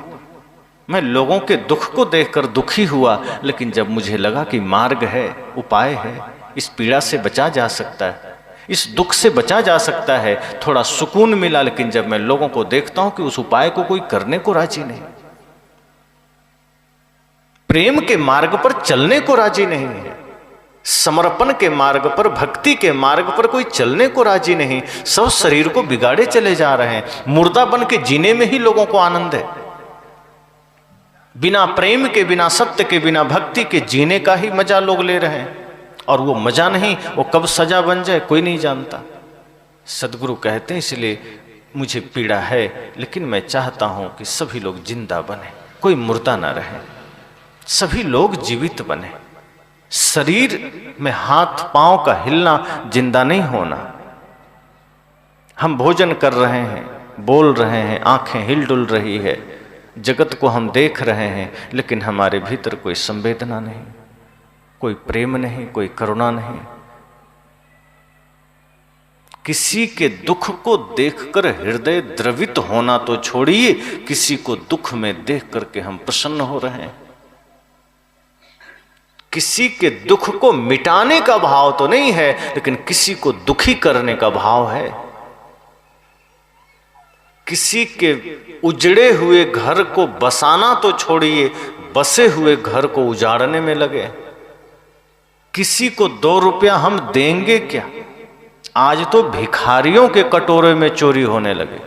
मैं लोगों के दुख को देखकर दुखी हुआ, लेकिन जब मुझे लगा कि मार्ग है, उपाय है, इस पीड़ा से बचा जा सकता है, इस दुख से बचा जा सकता है, थोड़ा सुकून मिला। लेकिन जब मैं लोगों को देखता हूं कि उस उपाय को कोई करने को राजी नहीं, प्रेम के मार्ग पर चलने को राजी नहीं है, समर्पण के मार्ग पर, भक्ति के मार्ग पर कोई चलने को राजी नहीं। सब शरीर को बिगाड़े चले जा रहे हैं। मुर्दा बन के जीने में ही लोगों को आनंद है। बिना प्रेम के, बिना सत्य के, बिना भक्ति के जीने का ही मजा लोग ले रहे हैं। और वो मजा नहीं, वो कब सजा बन जाए कोई नहीं जानता। सदगुरु कहते हैं इसलिए मुझे पीड़ा है, लेकिन मैं चाहता हूं कि सभी लोग जिंदा बने, कोई मुर्दा ना रहे, सभी लोग जीवित बने। शरीर में हाथ पांव का हिलना जिंदा नहीं होना। हम भोजन कर रहे हैं, बोल रहे हैं, आंखें हिल डुल रही है, जगत को हम देख रहे हैं, लेकिन हमारे भीतर कोई संवेदना नहीं, कोई प्रेम नहीं, कोई करुणा नहीं। किसी के दुख को देखकर हृदय द्रवित होना तो छोड़िए, किसी को दुख में देख करके हम प्रसन्न हो रहे हैं। किसी के दुख को मिटाने का भाव तो नहीं है, लेकिन किसी को दुखी करने का भाव है। किसी के उजड़े हुए घर को बसाना तो छोड़िए, बसे हुए घर को उजाड़ने में लगे। किसी को 2 रुपया हम देंगे क्या? आज तो भिखारियों के कटोरे में चोरी होने लगे।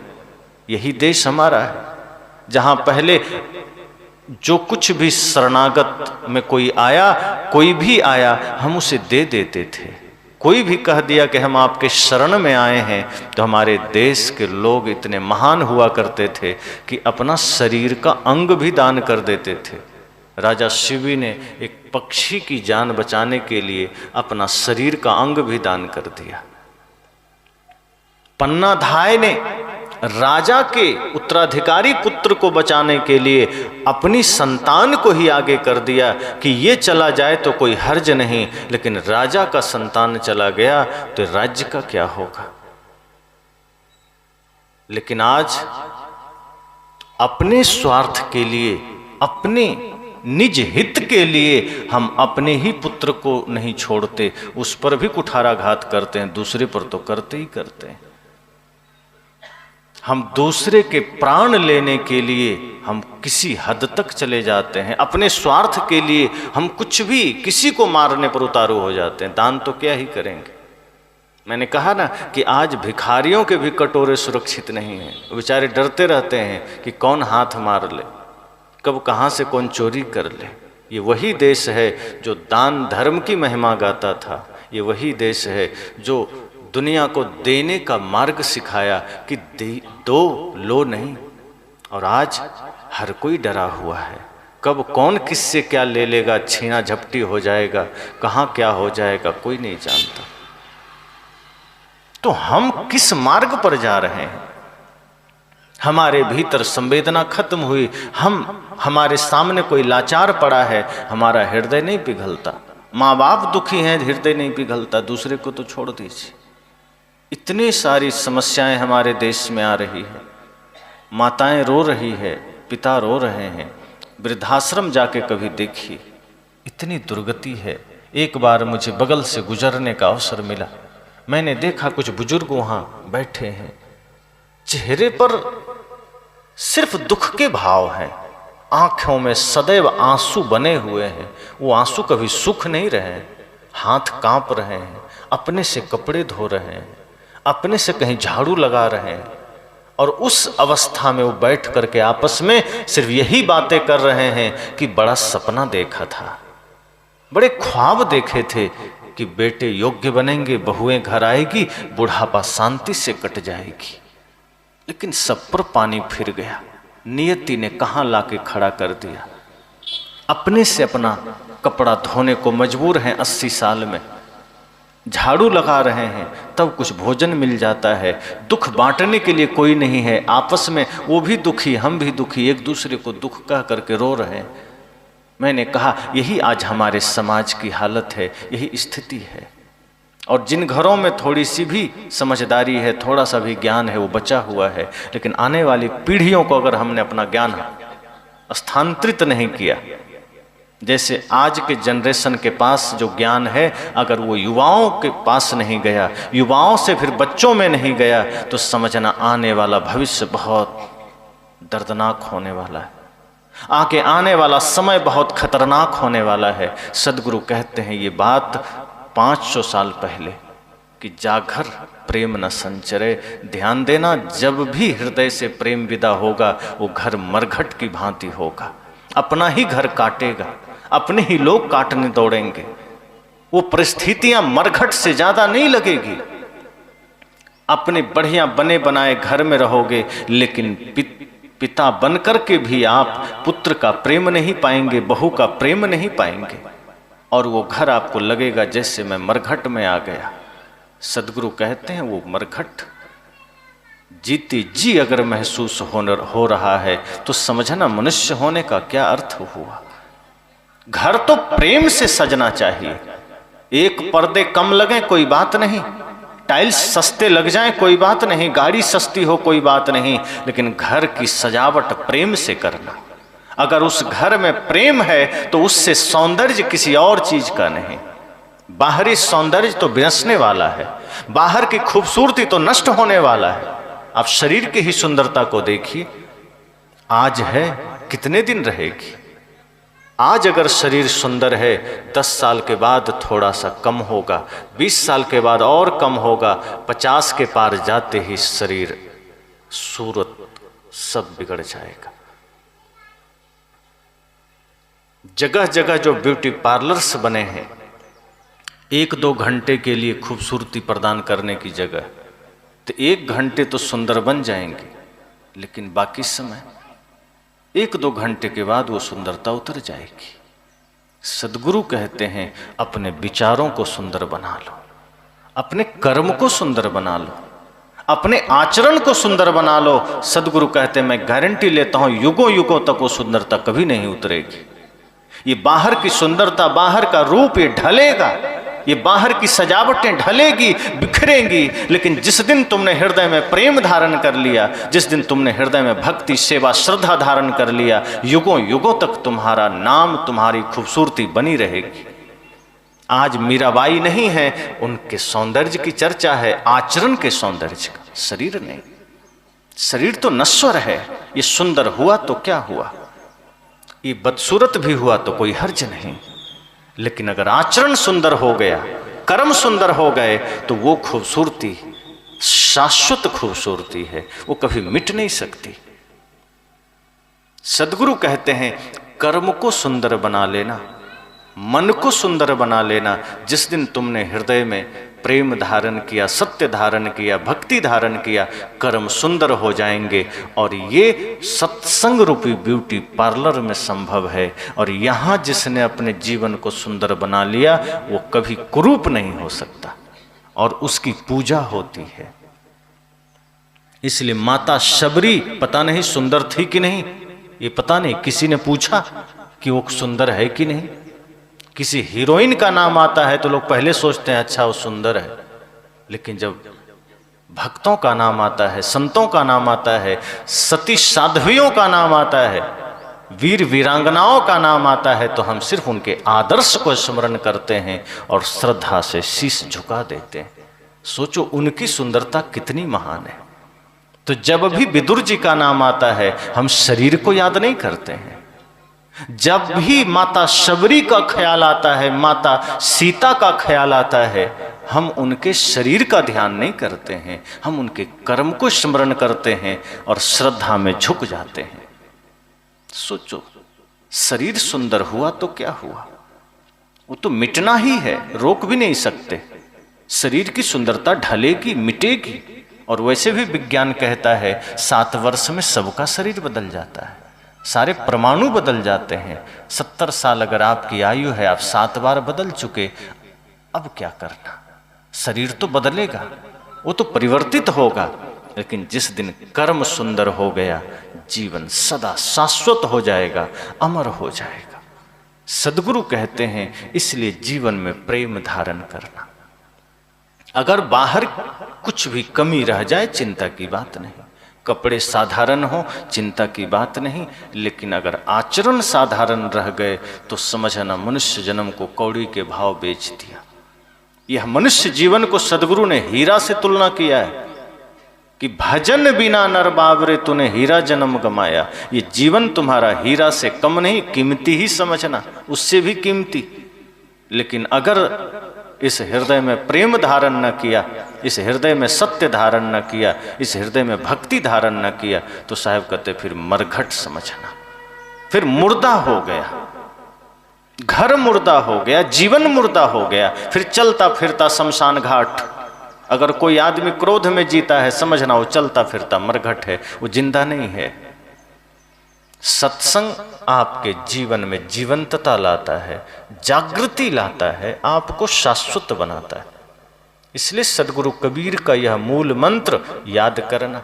यही देश हमारा है, जहां पहले जो कुछ भी शरणागत में कोई आया, कोई भी आया, हम उसे दे देते थे। कोई भी कह दिया कि हम आपके शरण में आए हैं, तो हमारे देश के लोग इतने महान हुआ करते थे कि अपना शरीर का अंग भी दान कर देते थे। राजा शिवी ने एक पक्षी की जान बचाने के लिए अपना शरीर का अंग भी दान कर दिया। पन्नाधाय ने राजा के उत्तराधिकारी पुत्र को बचाने के लिए अपनी संतान को ही आगे कर दिया कि ये चला जाए तो कोई हर्ज नहीं, लेकिन राजा का संतान चला गया तो राज्य का क्या होगा। लेकिन आज अपने स्वार्थ के लिए, अपने निज हित के लिए हम अपने ही पुत्र को नहीं छोड़ते, उस पर भी कुठाराघात करते हैं, दूसरे पर तो करते ही करते हैं। हम दूसरे के प्राण लेने के लिए हम किसी हद तक चले जाते हैं। अपने स्वार्थ के लिए हम कुछ भी किसी को मारने पर उतारू हो जाते हैं। दान तो क्या ही करेंगे। मैंने कहा ना कि आज भिखारियों के भी कटोरे सुरक्षित नहीं हैं। बेचारे डरते रहते हैं कि कौन हाथ मार ले, कब कहाँ से कौन चोरी कर ले। ये वही देश है जो दान धर्म की महिमा गाता था। ये वही देश है जो दुनिया को देने का मार्ग सिखाया कि दो लो नहीं। और आज हर कोई डरा हुआ है, कब कौन किससे क्या ले लेगा, छीना झपटी हो जाएगा, कहाँ क्या हो जाएगा कोई नहीं जानता। तो हम किस मार्ग पर जा रहे हैं? हमारे भीतर संवेदना खत्म हुई। हमारे सामने कोई लाचार पड़ा है, हमारा हृदय नहीं पिघलता। माँ बाप दुखी हैं, हृदय नहीं पिघलता, दूसरे को तो छोड़ दीजिए। इतनी सारी समस्याएं हमारे देश में आ रही है। माताएं रो रही है, पिता रो रहे हैं। वृद्धाश्रम जाके कभी देखिए, इतनी दुर्गति है। एक बार मुझे बगल से गुजरने का अवसर मिला। मैंने देखा कुछ बुजुर्ग वहां बैठे हैं, चेहरे पर सिर्फ दुख के भाव हैं, आंखों में सदैव आंसू बने हुए हैं। वो आंसू कभी सुख नहीं रहे, हाथ कांप रहे हैं, अपने से कपड़े धो रहे हैं, अपने से कहीं झाड़ू लगा रहे हैं। और उस अवस्था में वो बैठ करके आपस में सिर्फ यही बातें कर रहे हैं कि बड़ा सपना देखा था, बड़े ख्वाब देखे थे कि बेटे योग्य बनेंगे, बहुएं घर आएगी, बुढ़ापा शांति से कट जाएगी। लेकिन सब पर पानी फिर गया। नियति ने कहाँ लाके खड़ा कर दिया। अपने से अपना कपड़ा धोने को मजबूर हैं 80 साल में, झाड़ू लगा रहे हैं, तब कुछ भोजन मिल जाता है। दुख बांटने के लिए कोई नहीं है, आपस में वो भी दुखी, हम भी दुखी, एक दूसरे को दुख कह करके रो रहे हैं। मैंने कहा यही आज हमारे समाज की हालत है, यही स्थिति है। और जिन घरों में थोड़ी सी भी समझदारी है, थोड़ा सा भी ज्ञान है, वो बचा हुआ है। लेकिन आने वाली पीढ़ियों को अगर हमने अपना ज्ञान स्थानांतरित नहीं किया, जैसे आज के जनरेशन के पास जो ज्ञान है, अगर वो युवाओं के पास नहीं गया, युवाओं से फिर बच्चों में नहीं गया, तो समझना आने वाला भविष्य बहुत दर्दनाक होने वाला है। आगे आने वाला समय बहुत खतरनाक होने वाला है। सदगुरु कहते हैं ये बात 500 साल पहले कि जागर प्रेम न संचरे। ध्यान देना, जब भी हृदय से प्रेम विदा होगा वो घर मरघट की भांति होगा, अपना ही घर काटेगा, अपने ही लोग काटने दौड़ेंगे। वो परिस्थितियां मरघट से ज्यादा नहीं लगेगी। अपने बढ़िया बने बनाए घर में रहोगे, लेकिन पिता बनकर के भी आप पुत्र का प्रेम नहीं पाएंगे, बहू का प्रेम नहीं पाएंगे, और वो घर आपको लगेगा जैसे मैं मरघट में आ गया। सदगुरु कहते हैं वो मरघट जीती जी अगर महसूस हो रहा है तो समझना मनुष्य होने का क्या अर्थ हुआ। घर तो प्रेम से सजना चाहिए। एक पर्दे कम लगे कोई बात नहीं, टाइल्स सस्ते लग जाएं कोई बात नहीं, गाड़ी सस्ती हो कोई बात नहीं, लेकिन घर की सजावट प्रेम से करना। अगर उस घर में प्रेम है तो उससे सौंदर्य किसी और चीज का नहीं। बाहरी सौंदर्य तो विनसने वाला है, बाहर की खूबसूरती तो नष्ट होने वाला है। आप शरीर की ही सुंदरता को देखिए, आज है कितने दिन रहेगी। आज अगर शरीर सुंदर है, 10 साल के बाद थोड़ा सा कम होगा, 20 साल के बाद और कम होगा, 50 के पार जाते ही शरीर सूरत सब बिगड़ जाएगा। जगह जगह जो ब्यूटी पार्लर्स बने हैं, 1-2 घंटे के लिए खूबसूरती प्रदान करने की जगह, तो 1 घंटे तो सुंदर बन जाएंगे, लेकिन बाकी समय 1-2 घंटे के बाद वो सुंदरता उतर जाएगी। सदगुरु कहते हैं अपने विचारों को सुंदर बना लो, अपने कर्म को सुंदर बना लो, अपने आचरण को सुंदर बना लो। सदगुरु कहते हैं मैं गारंटी लेता हूं युगों युगों तक वो सुंदरता कभी नहीं उतरेगी। ये बाहर की सुंदरता, बाहर का रूप ये ढलेगा, ये बाहर की सजावटें ढलेगी, बिखरेंगी, लेकिन जिस दिन तुमने हृदय में प्रेम धारण कर लिया, जिस दिन तुमने हृदय में भक्ति सेवा श्रद्धा धारण कर लिया, युगों युगों तक तुम्हारा नाम, तुम्हारी खूबसूरती बनी रहेगी। आज मीराबाई नहीं है, उनके सौंदर्य की चर्चा है, आचरण के सौंदर्य का, शरीर नहीं। शरीर तो नश्वर है, ये सुंदर हुआ तो क्या हुआ, ये बदसूरत भी हुआ तो कोई हर्ज नहीं, लेकिन अगर आचरण सुंदर हो गया, कर्म सुंदर हो गए, तो वो खूबसूरती शाश्वत खूबसूरती है, वो कभी मिट नहीं सकती। सदगुरु कहते हैं कर्म को सुंदर बना लेना, मन को सुंदर बना लेना। जिस दिन तुमने हृदय में प्रेम धारण किया, सत्य धारण किया, भक्ति धारण किया, कर्म सुंदर हो जाएंगे। और ये सत्संग रूपी ब्यूटी पार्लर में संभव है। और यहाँ जिसने अपने जीवन को सुंदर बना लिया वो कभी कुरूप नहीं हो सकता, और उसकी पूजा होती है। इसलिए माता शबरी पता नहीं सुंदर थी कि नहीं, ये पता नहीं, किसी ने पूछा कि वो सुंदर है कि नहीं। किसी हीरोइन का नाम आता है तो लोग पहले सोचते हैं अच्छा वो सुंदर है, लेकिन जब भक्तों का नाम आता है, संतों का नाम आता है, सती साध्वियों का नाम आता है, वीर वीरांगनाओं का नाम आता है, तो हम सिर्फ उनके आदर्श को स्मरण करते हैं और श्रद्धा से शीश झुका देते हैं। सोचो उनकी सुंदरता कितनी महान है। तो जब भी विदुर जी का नाम आता है हम शरीर को याद नहीं करते हैं। जब भी माता शबरी का ख्याल आता है, माता सीता का ख्याल आता है, हम उनके शरीर का ध्यान नहीं करते हैं, हम उनके कर्म को स्मरण करते हैं और श्रद्धा में झुक जाते हैं। सोचो शरीर सुंदर हुआ तो क्या हुआ, वो तो मिटना ही है, रोक भी नहीं सकते। शरीर की सुंदरता ढलेगी, मिटेगी। और वैसे भी विज्ञान कहता है 7 वर्ष में सबका शरीर बदल जाता है, सारे परमाणु बदल जाते हैं। 70 साल अगर आपकी आयु है, आप 7 बार बदल चुके, अब क्या करना। शरीर तो बदलेगा, वो तो परिवर्तित होगा, लेकिन जिस दिन कर्म सुंदर हो गया जीवन सदा शाश्वत हो जाएगा, अमर हो जाएगा। सदगुरु कहते हैं इसलिए जीवन में प्रेम धारण करना। अगर बाहर कुछ भी कमी रह जाए चिंता की बात नहीं, कपड़े साधारण हो चिंता की बात नहीं, लेकिन अगर आचरण साधारण रह गए तो समझना मनुष्य जन्म को कौड़ी के भाव बेच दिया। यह मनुष्य जीवन को सदगुरु ने हीरा से तुलना किया है कि भजन बिना नर बावरे तूने हीरा जन्म गमाया। ये जीवन तुम्हारा हीरा से कम नहीं, कीमती ही समझना, उससे भी कीमती। लेकिन अगर इस हृदय में प्रेम धारण न किया, इस हृदय में सत्य धारण न किया, इस हृदय में भक्ति धारण न किया, तो साहब कहते फिर मरघट समझना, फिर मुर्दा हो गया, घर मुर्दा हो गया, जीवन मुर्दा हो गया, फिर चलता फिरता शमशान घाट। अगर कोई आदमी क्रोध में जीता है, समझना वो चलता फिरता मरघट है, वो जिंदा नहीं है। सत्संग आपके जीवन में जीवंतता लाता है, जागृति लाता है, आपको शाश्वत बनाता है। इसलिए सदगुरु कबीर का यह मूल मंत्र याद करना।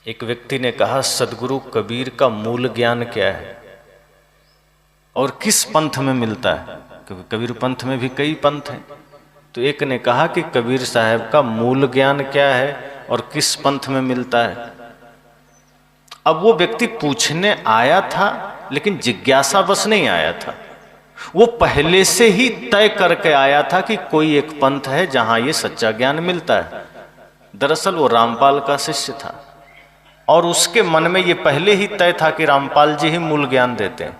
एक व्यक्ति ने कहा, सदगुरु कबीर का मूल ज्ञान क्या है और किस पंथ में मिलता है? कबीर पंथ में भी कई पंथ हैं। तो एक ने कहा कि कबीर साहब का मूल ज्ञान क्या है और किस पंथ में मिलता है। अब वो व्यक्ति पूछने आया था, लेकिन जिज्ञासा बस नहीं आया था, वो पहले से ही तय करके आया था कि कोई एक पंथ है जहां ये सच्चा ज्ञान मिलता है। दरअसल वो रामपाल का शिष्य था और उसके मन में ये पहले ही तय था कि रामपाल जी ही मूल ज्ञान देते हैं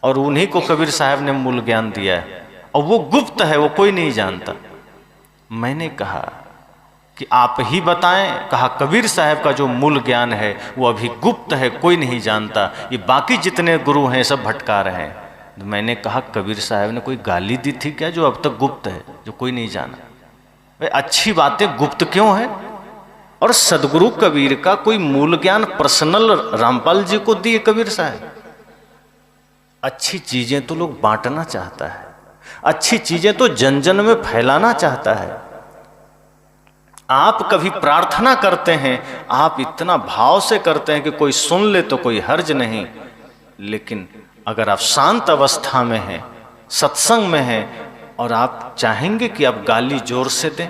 और उन्हीं को कबीर साहब ने मूल ज्ञान दिया है, और वो गुप्त है, वो कोई नहीं जानता। मैंने कहा कि आप ही बताएं। कहा, कबीर साहब का जो मूल ज्ञान है वो अभी गुप्त है, कोई नहीं जानता, ये बाकी जितने गुरु हैं सब भटका रहे हैं। मैंने कहा, कबीर साहब ने कोई गाली दी थी क्या जो अब तक गुप्त है, जो कोई नहीं जाना? भाई अच्छी बातें गुप्त क्यों है? और सदगुरु कबीर का कोई मूल ज्ञान पर्सनल रामपाल जी को दिए कबीर साहब। अच्छी चीजें तो लोग बांटना चाहता है, अच्छी चीजें तो जन जन में फैलाना चाहता है। आप कभी प्रार्थना करते हैं, आप इतना भाव से करते हैं कि कोई सुन ले तो कोई हर्ज नहीं, लेकिन अगर आप शांत अवस्था में हैं, सत्संग में हैं और आप चाहेंगे कि आप गाली जोर से दें,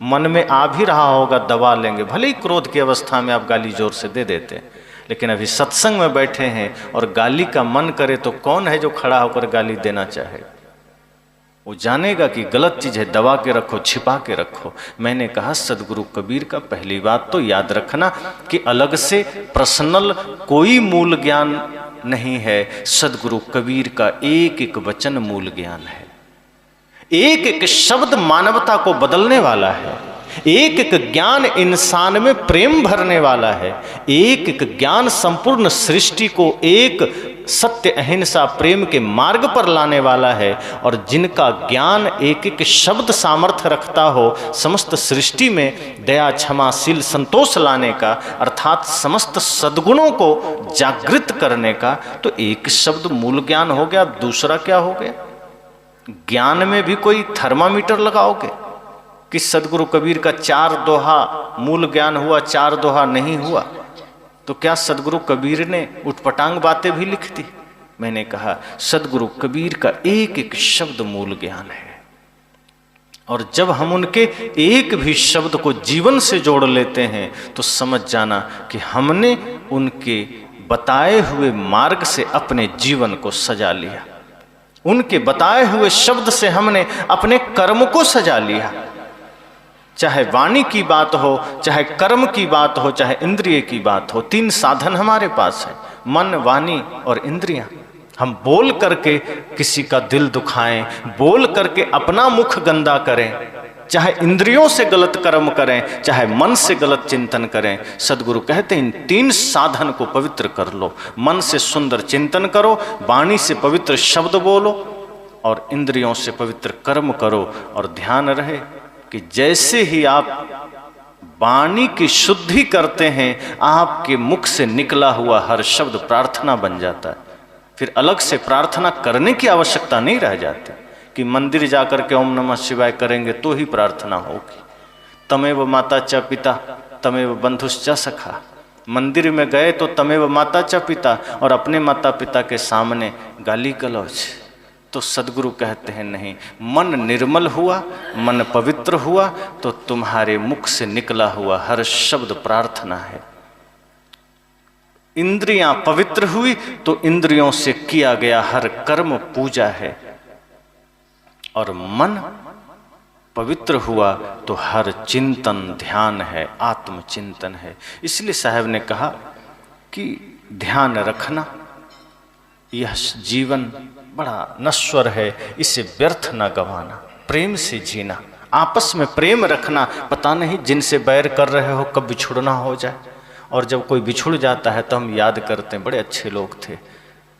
मन में आ भी रहा होगा दबा लेंगे, भले ही क्रोध की अवस्था में आप गाली जोर से दे देते हैं, लेकिन अभी सत्संग में बैठे हैं और गाली का मन करे तो कौन है जो खड़ा होकर गाली देना चाहे? वो जानेगा कि गलत चीज है, दबा के रखो, छिपा के रखो। मैंने कहा, सदगुरु कबीर का पहली बात तो याद रखना कि अलग से पर्सनल कोई मूल ज्ञान नहीं है। सदगुरु कबीर का एक एक वचन मूल ज्ञान है, एक एक शब्द मानवता को बदलने वाला है, एक एक ज्ञान इंसान में प्रेम भरने वाला है, एक एक ज्ञान संपूर्ण सृष्टि को एक सत्य अहिंसा प्रेम के मार्ग पर लाने वाला है। और जिनका ज्ञान एक एक शब्द सामर्थ्य रखता हो समस्त सृष्टि में दया क्षमाशील संतोष लाने का, अर्थात समस्त सद्गुणों को जागृत करने का, तो एक शब्द मूल ज्ञान हो गया। दूसरा क्या हो गया? ज्ञान में भी कोई थर्मामीटर लगाओगे कि सदगुरु कबीर का 4 दोहा मूल ज्ञान हुआ, 4 दोहा नहीं हुआ, तो क्या सदगुरु कबीर ने उटपटांग बातें भी लिख दी? मैंने कहा, सदगुरु कबीर का एक एक शब्द मूल ज्ञान है, और जब हम उनके एक भी शब्द को जीवन से जोड़ लेते हैं तो समझ जाना कि हमने उनके बताए हुए मार्ग से अपने जीवन को सजा लिया, उनके बताए हुए शब्द से हमने अपने कर्म को सजा लिया। चाहे वाणी की बात हो, चाहे कर्म की बात हो, चाहे इंद्रिय की बात हो, 3 साधन हमारे पास है, मन, वाणी और इंद्रियां। हम बोल करके किसी का दिल दुखाएं, बोल करके अपना मुख गंदा करें, चाहे इंद्रियों से गलत कर्म करें, चाहे मन से गलत चिंतन करें। सदगुरु कहते हैं इन 3 साधन को पवित्र कर लो। मन से सुंदर चिंतन करो, वाणी से पवित्र शब्द बोलो और इंद्रियों से पवित्र कर्म करो। और ध्यान रहे कि जैसे ही आप वाणी की शुद्धि करते हैं, आपके मुख से निकला हुआ हर शब्द प्रार्थना बन जाता है। फिर अलग से प्रार्थना करने की आवश्यकता नहीं रह जाती कि मंदिर जाकर के ओम नमः शिवाय करेंगे तो ही प्रार्थना होगी। तमेव माता च पिता तमेव बंधुश्च सखा। मंदिर में गए तो तमेव माता च पिता, और अपने माता पिता के सामने गाली गलौज। तो सदगुरु कहते हैं नहीं, मन निर्मल हुआ, मन पवित्र हुआ तो तुम्हारे मुख से निकला हुआ हर शब्द प्रार्थना है। इंद्रियां पवित्र हुई तो इंद्रियों से किया गया हर कर्म पूजा है। और मन पवित्र हुआ तो हर चिंतन ध्यान है, आत्मचिंतन है। इसलिए साहब ने कहा कि ध्यान रखना, यह जीवन बड़ा नश्वर है, इसे व्यर्थ ना गंवाना, प्रेम से जीना, आपस में प्रेम रखना। पता नहीं जिनसे बैर कर रहे हो कब बिछुड़ना हो जाए, और जब कोई बिछुड़ जाता है तो हम याद करते हैं बड़े अच्छे लोग थे,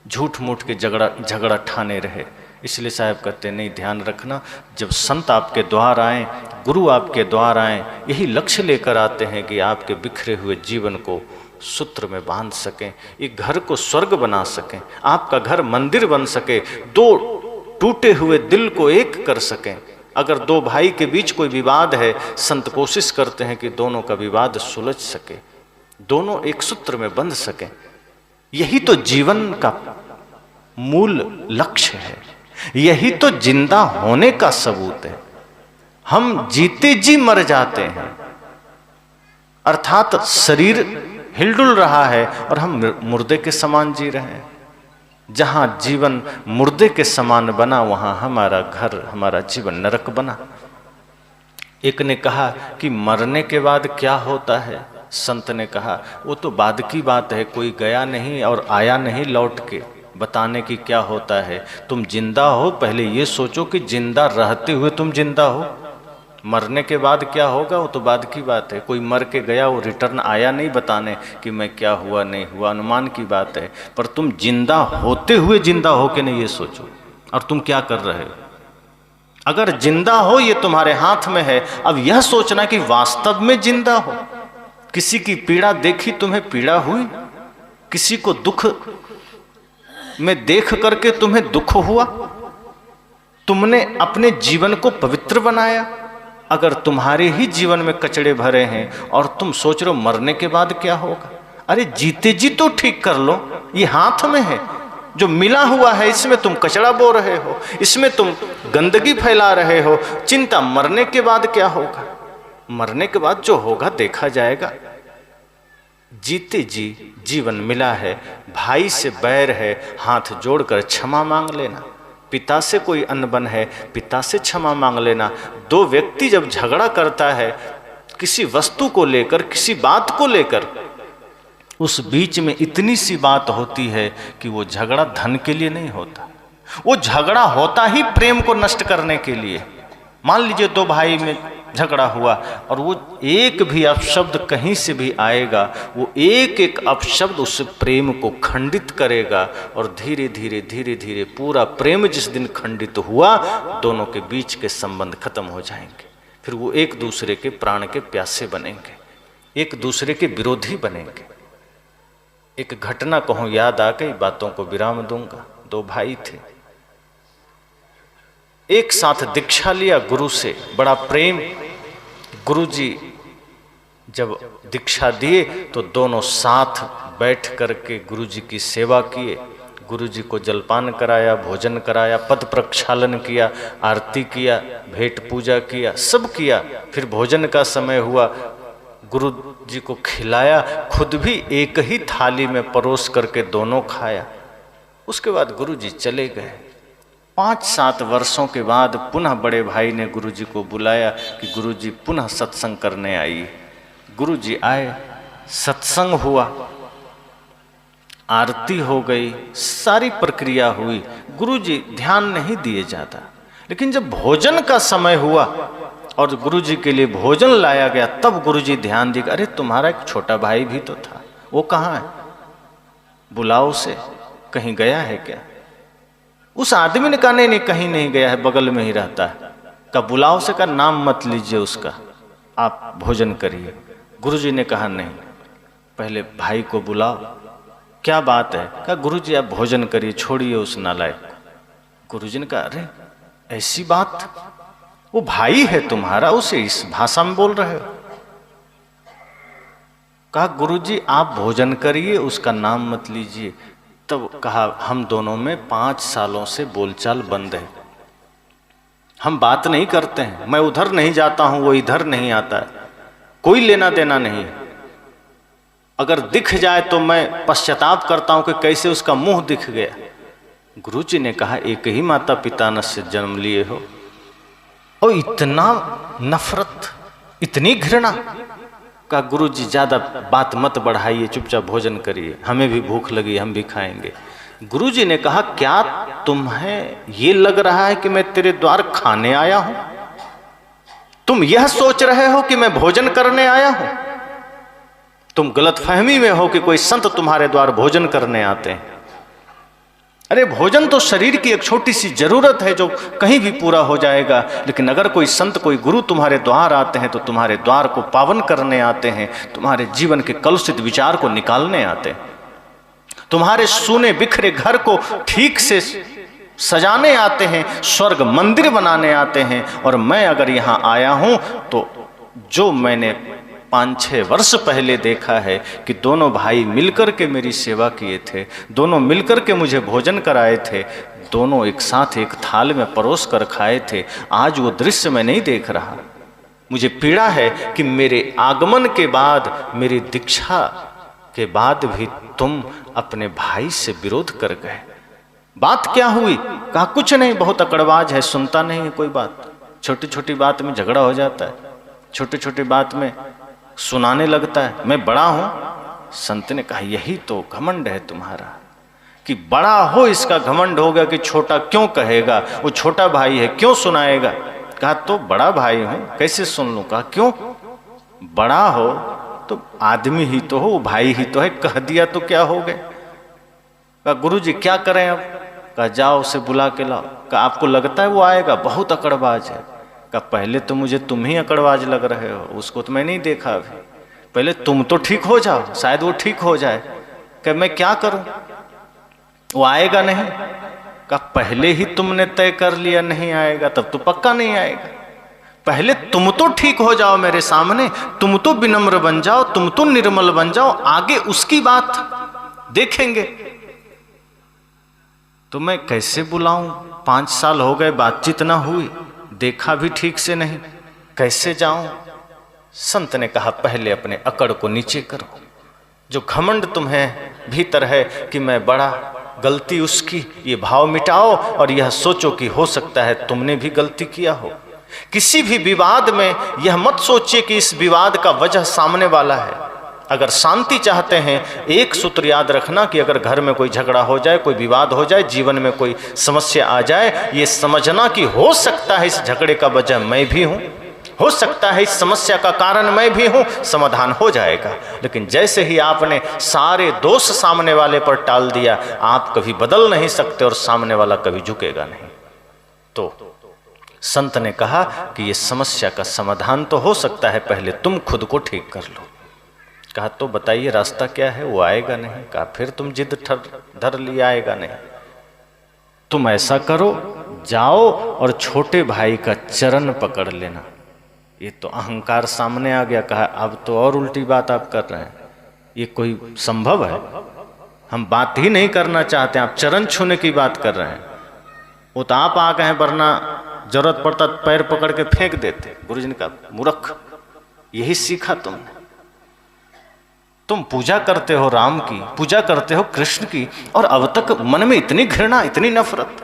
झूठ मूठ के झगड़ा ठाने रहे। इसलिए साहब कहते नहीं, ध्यान रखना, जब संत आपके द्वार आए, गुरु आपके द्वार आए, यही लक्ष्य लेकर आते हैं कि आपके बिखरे हुए जीवन को सूत्र में बांध सकें, एक घर को स्वर्ग बना सकें, आपका घर मंदिर बन सके, दो टूटे हुए दिल को एक कर सकें। अगर दो भाई के बीच कोई विवाद है, संत कोशिश करते हैं कि दोनों का विवाद सुलझ सके, दोनों एक सूत्र में बंध सकें। यही तो जीवन का मूल लक्ष्य है, यही तो जिंदा होने का सबूत है। हम जीते जी मर जाते हैं, अर्थात शरीर हिलडुल रहा है और हम मुर्दे के समान जी रहे हैं। जहां जीवन मुर्दे के समान बना, वहां हमारा घर, हमारा जीवन नरक बना। एक ने कहा कि मरने के बाद क्या होता है, संत ने कहा वो तो बाद की बात है, कोई गया नहीं और आया नहीं लौट के बताने की क्या होता है। तुम जिंदा हो, पहले ये सोचो कि जिंदा रहते हुए तुम जिंदा हो। मरने के बाद क्या होगा वो तो बाद की बात है। कोई मर के गया, वो रिटर्न आया नहीं बताने कि मैं क्या हुआ नहीं हुआ, अनुमान की बात है। पर तुम जिंदा होते हुए जिंदा हो के नहीं, ये सोचो। और तुम क्या कर रहे हो? अगर जिंदा हो ये तुम्हारे हाथ में है। अब यह सोचना कि वास्तव में जिंदा हो। किसी की पीड़ा देखी, तुम्हें पीड़ा हुई? किसी को दुख में देख करके तुम्हें दुख हुआ? तुमने अपने जीवन को पवित्र बनाया? अगर तुम्हारे ही जीवन में कचड़े भरे हैं और तुम सोच रहे हो मरने के बाद क्या होगा, अरे जीते जी तो ठीक कर लो। ये हाथ में है, जो मिला हुआ है इसमें तुम कचड़ा बो रहे हो, इसमें तुम गंदगी फैला रहे हो। चिंता मरने के बाद क्या होगा, मरने के बाद जो होगा देखा जाएगा। जीते जी जीवन मिला है, भाई से बैर है, हाथ जोड़कर क्षमा मांग लेना। पिता से कोई अनबन है, पिता से क्षमा मांग लेना। दो व्यक्ति जब झगड़ा करता है किसी वस्तु को लेकर, किसी बात को लेकर, उस बीच में इतनी सी बात होती है कि वो झगड़ा धन के लिए नहीं होता, वो झगड़ा होता ही प्रेम को नष्ट करने के लिए। मान लीजिए दो भाई में झगड़ा हुआ और वो एक भी अपशब्द कहीं से भी आएगा, वो एक एक अपशब्द उस प्रेम को खंडित करेगा और धीरे धीरे धीरे धीरे पूरा प्रेम जिस दिन खंडित हुआ, दोनों के बीच के संबंध खत्म हो जाएंगे। फिर वो एक दूसरे के प्राण के प्यासे बनेंगे, एक दूसरे के विरोधी बनेंगे। एक घटना कहूँ याद आ गई, बातों को विराम दूंगा। दो भाई थे, एक साथ दीक्षा लिया गुरु से, बड़ा प्रेम। गुरुजी जब दीक्षा दिए तो दोनों साथ बैठ करके गुरुजी की सेवा किए। गुरुजी को जलपान कराया, भोजन कराया, पद प्रक्षालन किया, आरती किया, भेंट पूजा किया, सब किया। फिर भोजन का समय हुआ, गुरुजी को खिलाया, खुद भी एक ही थाली में परोस करके दोनों खाया। उसके बाद गुरुजी चले गए। 5-7 वर्षों के बाद पुनः बड़े भाई ने गुरुजी को बुलाया कि गुरुजी पुनः सत्संग करने आइए। गुरुजी आए, सत्संग हुआ, आरती हो गई, सारी प्रक्रिया हुई। गुरुजी ध्यान नहीं दिए जाता, लेकिन जब भोजन का समय हुआ और गुरुजी के लिए भोजन लाया गया, तब गुरुजी ध्यान दिए, अरे तुम्हारा एक छोटा भाई भी तो था, वो कहाँ है? बुलाओ उसे, कहीं गया है क्या? उस आदमी ने कहा नहीं, कहीं नहीं गया है, बगल में ही रहता है। का बुलाओ से, का नाम मत लीजिए उसका, आप भोजन करिए। गुरुजी ने कहा नहीं, पहले भाई को बुलाओ। क्या बात है? कहा गुरुजी आप भोजन करिए, छोड़िए उस नालायक को। गुरुजी ने कहा अरे ऐसी बात, वो भाई है तुम्हारा, उसे इस भाषा में बोल रहे हो? कहा गुरुजी आप भोजन करिए, उसका नाम मत लीजिए। तब कहा हम दोनों में 5 सालों से बोलचाल बंद है, हम बात नहीं करते हैं। मैं उधर नहीं जाता हूं, वो इधर नहीं आता है, कोई लेना देना नहीं। अगर दिख जाए तो मैं पश्चाताप करता हूं कि कैसे उसका मुंह दिख गया। गुरुजी ने कहा एक ही माता पिता ने से जन्म लिए हो, और इतना नफरत, इतनी घृणा। कहा गुरु जी ज़्यादा बात मत बढ़ाइए, चुपचाप भोजन करिए, हमें भी भूख लगी, हम भी खाएंगे। गुरु जी ने कहा क्या तुम्हें ये लग रहा है कि मैं तेरे द्वार खाने आया हूं? तुम यह सोच रहे हो कि मैं भोजन करने आया हूं? तुम गलतफहमी में हो कि कोई संत तुम्हारे द्वार भोजन करने आते हैं। अरे भोजन तो शरीर की एक छोटी सी जरूरत है जो कहीं भी पूरा हो जाएगा, लेकिन अगर कोई संत, कोई गुरु तुम्हारे द्वार आते हैं तो तुम्हारे द्वार को पावन करने आते हैं, तुम्हारे जीवन के कलुषित विचार को निकालने आते हैं, तुम्हारे सूने बिखरे घर को ठीक से सजाने आते हैं, स्वर्ग मंदिर बनाने आते हैं। और मैं अगर यहाँ आया हूँ तो जो मैंने 5-6 वर्ष पहले देखा है कि दोनों भाई मिलकर के मेरी सेवा किए थे, दोनों मिलकर के मुझे भोजन कराए थे, दोनों एक साथ एक थाल में परोस कर खाए थे, आज वो दृश्य मैं नहीं देख रहा। मुझे पीड़ा है कि मेरे आगमन के बाद, मेरी दीक्षा के बाद भी तुम अपने भाई से विरोध कर गए। बात क्या हुई? कहा कुछ नहीं, बहुत अकड़बाज है, सुनता नहीं है कोई बात, छोटी छोटी बात में झगड़ा हो जाता है, छोटी छोटी बात में सुनाने लगता है, मैं बड़ा हूं। संत ने कहा यही तो घमंड है तुम्हारा, कि बड़ा हो इसका घमंड होगा कि छोटा क्यों कहेगा, वो छोटा भाई है क्यों सुनाएगा। कहा तो बड़ा भाई हूं, कैसे सुन लूं? कहा क्यों? बड़ा हो तो आदमी ही तो हो, भाई ही तो है, कह दिया तो क्या हो गए। कहा गुरु जी क्या करें अब? कहा जाओ उसे बुला के लाओ। कहा आपको लगता है वो आएगा? बहुत अकड़बाज है। कहा पहले तो मुझे तुम ही अकड़बाज लग रहे हो, उसको तो मैं नहीं देखा अभी, पहले तुम तो ठीक हो जाओ, शायद वो ठीक हो जाए। कहा मैं क्या करूं, वो आएगा नहीं। कहा पहले ही तुमने तय कर लिया नहीं आएगा, तब तो पक्का नहीं आएगा। पहले तुम तो ठीक हो जाओ मेरे सामने, तुम तो विनम्र बन जाओ, तुम तो निर्मल बन जाओ, आगे उसकी बात देखेंगे। तो मैं कैसे बुलाऊं? 5 साल हो गए, बातचीत ना हुई, देखा भी ठीक से नहीं, कैसे जाऊं? संत ने कहा पहले अपने अकड़ को नीचे करो, जो घमंड तुम्हें भीतर है कि मैं बड़ा, गलती उसकी, ये भाव मिटाओ और यह सोचो कि हो सकता है तुमने भी गलती किया हो। किसी भी विवाद में यह मत सोचिए कि इस विवाद का वजह सामने वाला है। अगर शांति चाहते हैं, एक सूत्र याद रखना कि अगर घर में कोई झगड़ा हो जाए, कोई विवाद हो जाए, जीवन में कोई समस्या आ जाए, ये समझना कि हो सकता है इस झगड़े का वजह मैं भी हूँ, हो सकता है इस समस्या का कारण मैं भी हूँ, समाधान हो जाएगा। लेकिन जैसे ही आपने सारे दोष सामने वाले पर टाल दिया, आप कभी बदल नहीं सकते और सामने वाला कभी झुकेगा नहीं। तो संत ने कहा कि ये समस्या का समाधान तो हो सकता है, पहले तुम खुद को ठीक कर लो। कहा तो बताइए रास्ता क्या है? वो आएगा नहीं। कहा फिर तुम जिद धर लिया, आएगा नहीं। तुम ऐसा करो, जाओ और छोटे भाई का चरण पकड़ लेना। ये तो अहंकार सामने आ गया। कहा अब तो और उल्टी बात आप कर रहे हैं, ये कोई संभव है? हम बात ही नहीं करना चाहते, आप चरण छूने की बात कर रहे हैं। वो तो आप आ गए हैं, वरना जरूरत पड़ता पैर पकड़ के फेंक देते। गुरु जी ने कहा मूर्ख, यही सीखा तुमने? तुम पूजा करते हो राम की, पूजा करते हो कृष्ण की, और अब तक मन में इतनी घृणा, इतनी नफरत।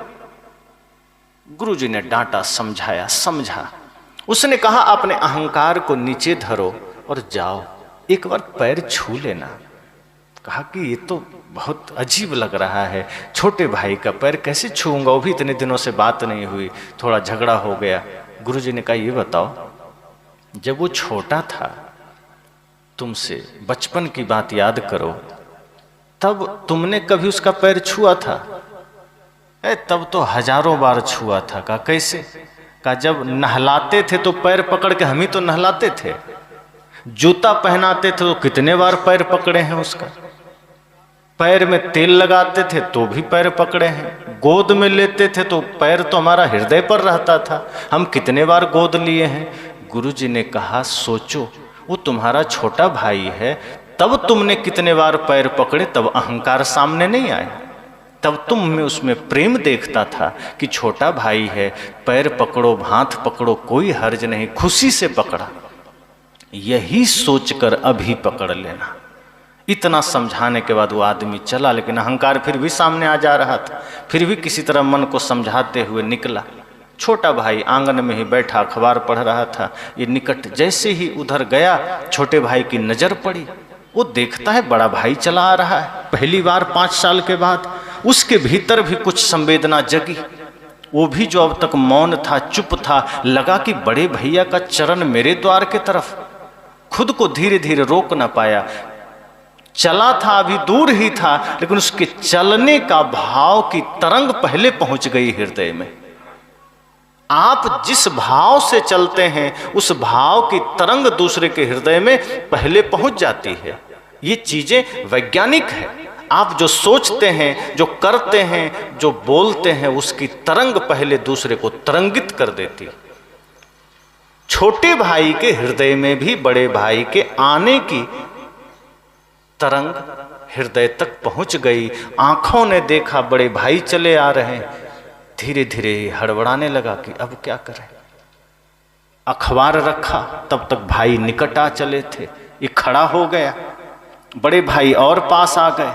गुरु जी ने डांटा, समझाया, समझा। उसने कहा अपने अहंकार को नीचे धरो और जाओ, एक बार पैर छू लेना। कहा कि ये तो बहुत अजीब लग रहा है, छोटे भाई का पैर कैसे छूऊंगा, वो भी इतने दिनों से बात नहीं हुई, थोड़ा झगड़ा हो गया। गुरु जी ने कहा ये बताओ, जब वो छोटा था, तुमसे बचपन की बात याद करो, तब तुमने कभी उसका पैर छुआ था? तब तो हजारों बार छुआ था। कहा कैसे? कहा जब नहलाते थे तो पैर पकड़ के, हम ही तो नहलाते थे। जूता पहनाते थे तो कितने बार पैर पकड़े हैं उसका। पैर में तेल लगाते थे तो भी पैर पकड़े हैं। गोद में लेते थे तो पैर तो हमारा हृदय पर रहता था, हम कितने बार गोद लिए हैं। गुरु जी ने कहा सोचो, वो तुम्हारा छोटा भाई है, तब तुमने कितने बार पैर पकड़े, तब अहंकार सामने नहीं आया, तब तुम में उसमें प्रेम देखता था कि छोटा भाई है, पैर पकड़ो, हाथ पकड़ो, कोई हर्ज नहीं, खुशी से पकड़ा। यही सोचकर अभी पकड़ लेना। इतना समझाने के बाद वो आदमी चला, लेकिन अहंकार फिर भी सामने आ जा रहा था। फिर भी किसी तरह मन को समझाते हुए निकला। छोटा भाई आंगन में ही बैठा अखबार पढ़ रहा था। ये निकट जैसे ही उधर गया, छोटे भाई की नज़र पड़ी। वो देखता है बड़ा भाई चला आ रहा है, पहली बार 5 साल के बाद। उसके भीतर भी कुछ संवेदना जगी। वो भी जो अब तक मौन था, चुप था, लगा कि बड़े भैया का चरण मेरे द्वार के तरफ। खुद को धीरे धीरे रोक न पाया। चला था, अभी दूर ही था, लेकिन उसके चलने का भाव की तरंग पहले पहुंच गई हृदय में। आप जिस भाव से चलते हैं उस भाव की तरंग दूसरे के हृदय में पहले पहुंच जाती है। ये चीजें वैज्ञानिक है। आप जो सोचते हैं, जो करते हैं, जो बोलते हैं, उसकी तरंग पहले दूसरे को तरंगित कर देती। छोटे भाई के हृदय में भी बड़े भाई के आने की तरंग हृदय तक पहुंच गई। आंखों ने देखा बड़े भाई चले आ रहे हैं। धीरे धीरे हड़बड़ाने लगा कि अब क्या करें। अखबार रखा, तब तक भाई निकट आ चले थे। ये खड़ा हो गया, बड़े भाई और पास आ गए।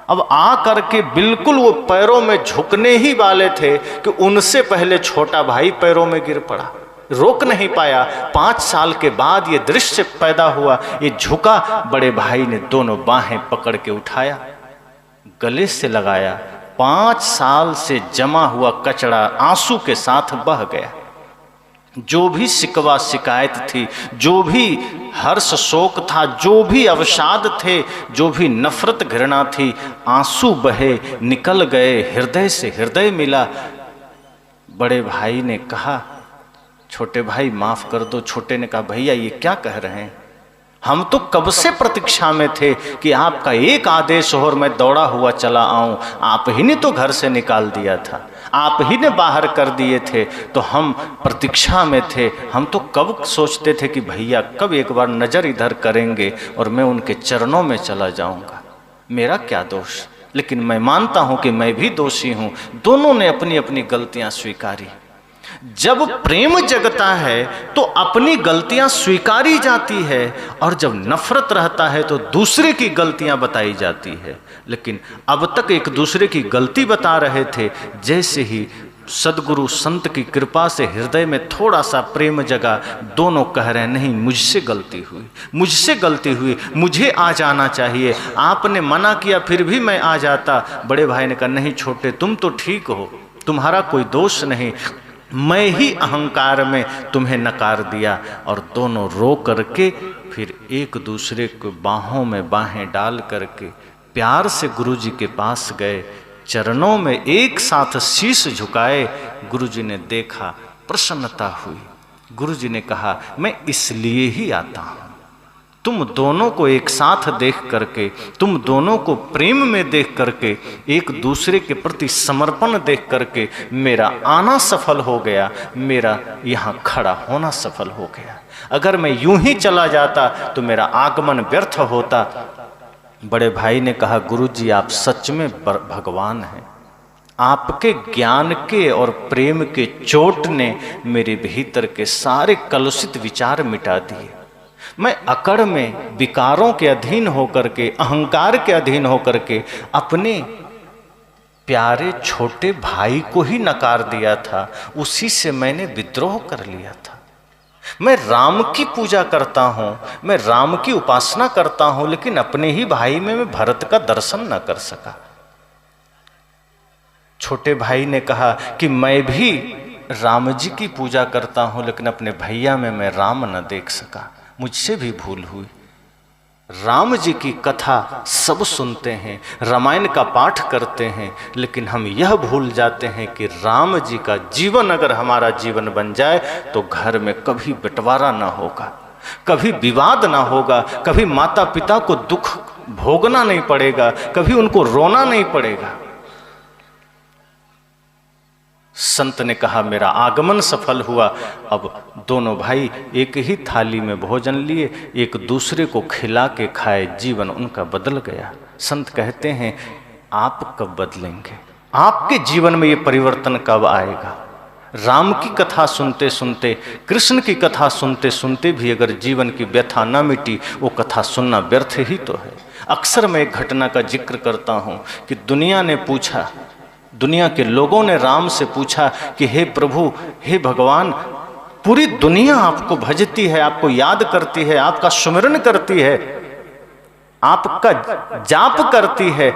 अब आ करके बिल्कुल वो पैरों में झुकने ही वाले थे कि उनसे पहले छोटा भाई पैरों में गिर पड़ा। रोक नहीं पाया। 5 साल के बाद ये दृश्य पैदा हुआ। ये झुका, बड़े भाई ने दोनों बाहें पकड़ के उठाया, गले से लगाया। 5 साल से जमा हुआ कचरा आंसू के साथ बह गया। जो भी शिकवा शिकायत थी, जो भी हर्ष शोक था, जो भी अवसाद थे, जो भी नफरत घृणा थी, आंसू बहे, निकल गए। हृदय से हृदय मिला। बड़े भाई ने कहा, छोटे भाई माफ कर दो। छोटे ने कहा, भैया ये क्या कह रहे हैं? हम तो कब से प्रतीक्षा में थे कि आपका एक आदेश हो और मैं दौड़ा हुआ चला आऊं। आप ही ने तो घर से निकाल दिया था, आप ही ने बाहर कर दिए थे, तो हम प्रतीक्षा में थे। हम तो कब सोचते थे कि भैया कब एक बार नज़र इधर करेंगे और मैं उनके चरणों में चला जाऊंगा। मेरा क्या दोष? लेकिन मैं मानता हूं कि मैं भी दोषी हूं। दोनों ने अपनी अपनी गलतियां स्वीकारी। जब प्रेम जगता है तो अपनी गलतियां स्वीकारी जाती है, और जब नफरत रहता है तो दूसरे की गलतियां बताई जाती है। लेकिन अब तक एक दूसरे की गलती बता रहे थे। जैसे ही सदगुरु संत की कृपा से हृदय में थोड़ा सा प्रेम जगा, दोनों कह रहे नहीं मुझसे गलती हुई, मुझसे गलती हुई, मुझे आ जाना चाहिए। आपने मना किया फिर भी मैं आ जाता। बड़े भाई ने कहा, नहीं छोटे, तुम तो ठीक हो, तुम्हारा कोई दोष नहीं, मैं ही अहंकार में तुम्हें नकार दिया। और दोनों रो करके फिर एक दूसरे को बाहों में बाहें डाल करके प्यार से गुरुजी के पास गए। चरणों में एक साथ शीश झुकाए। गुरुजी ने देखा, प्रसन्नता हुई। गुरुजी ने कहा, मैं इसलिए ही आता हूँ, तुम दोनों को एक साथ देख करके, तुम दोनों को प्रेम में देख करके, एक दूसरे के प्रति समर्पण देख करके मेरा आना सफल हो गया, मेरा यहाँ खड़ा होना सफल हो गया। अगर मैं यूं ही चला जाता तो मेरा आगमन व्यर्थ होता। बड़े भाई ने कहा, गुरुजी आप सच में भगवान हैं। आपके ज्ञान के और प्रेम के चोट ने मेरे भीतर के सारे कलुषित विचार मिटा दिए। मैं अकड़ में विकारों के अधीन होकर के, अहंकार के अधीन होकर के अपने प्यारे छोटे भाई को ही नकार दिया था। उसी से मैंने विद्रोह कर लिया था। मैं राम की पूजा करता हूँ, मैं राम की उपासना करता हूँ, लेकिन अपने ही भाई में मैं भरत का दर्शन न कर सका। छोटे भाई ने कहा कि मैं भी राम जी की पूजा करता हूँ, लेकिन अपने भैया में मैं राम न देख सका, मुझसे भी भूल हुई। राम जी की कथा सब सुनते हैं, रामायण का पाठ करते हैं, लेकिन हम यह भूल जाते हैं कि राम जी का जीवन अगर हमारा जीवन बन जाए तो घर में कभी बंटवारा ना होगा, कभी विवाद ना होगा, कभी माता पिता को दुख भोगना नहीं पड़ेगा, कभी उनको रोना नहीं पड़ेगा। संत ने कहा, मेरा आगमन सफल हुआ। अब दोनों भाई एक ही थाली में भोजन लिए, एक दूसरे को खिला के खाए, जीवन उनका बदल गया। संत कहते हैं, आप कब बदलेंगे? आपके जीवन में ये परिवर्तन कब आएगा? राम की कथा सुनते सुनते, कृष्ण की कथा सुनते सुनते भी अगर जीवन की व्यथा न मिटी, वो कथा सुनना व्यर्थ ही तो है। अक्सर मैं एक घटना का जिक्र करता हूँ कि दुनिया ने पूछा, दुनिया के लोगों ने राम से पूछा कि हे प्रभु, हे भगवान, पूरी दुनिया आपको भजती है, आपको याद करती है, आपका सुमिरन करती है, आपका जाप करती है,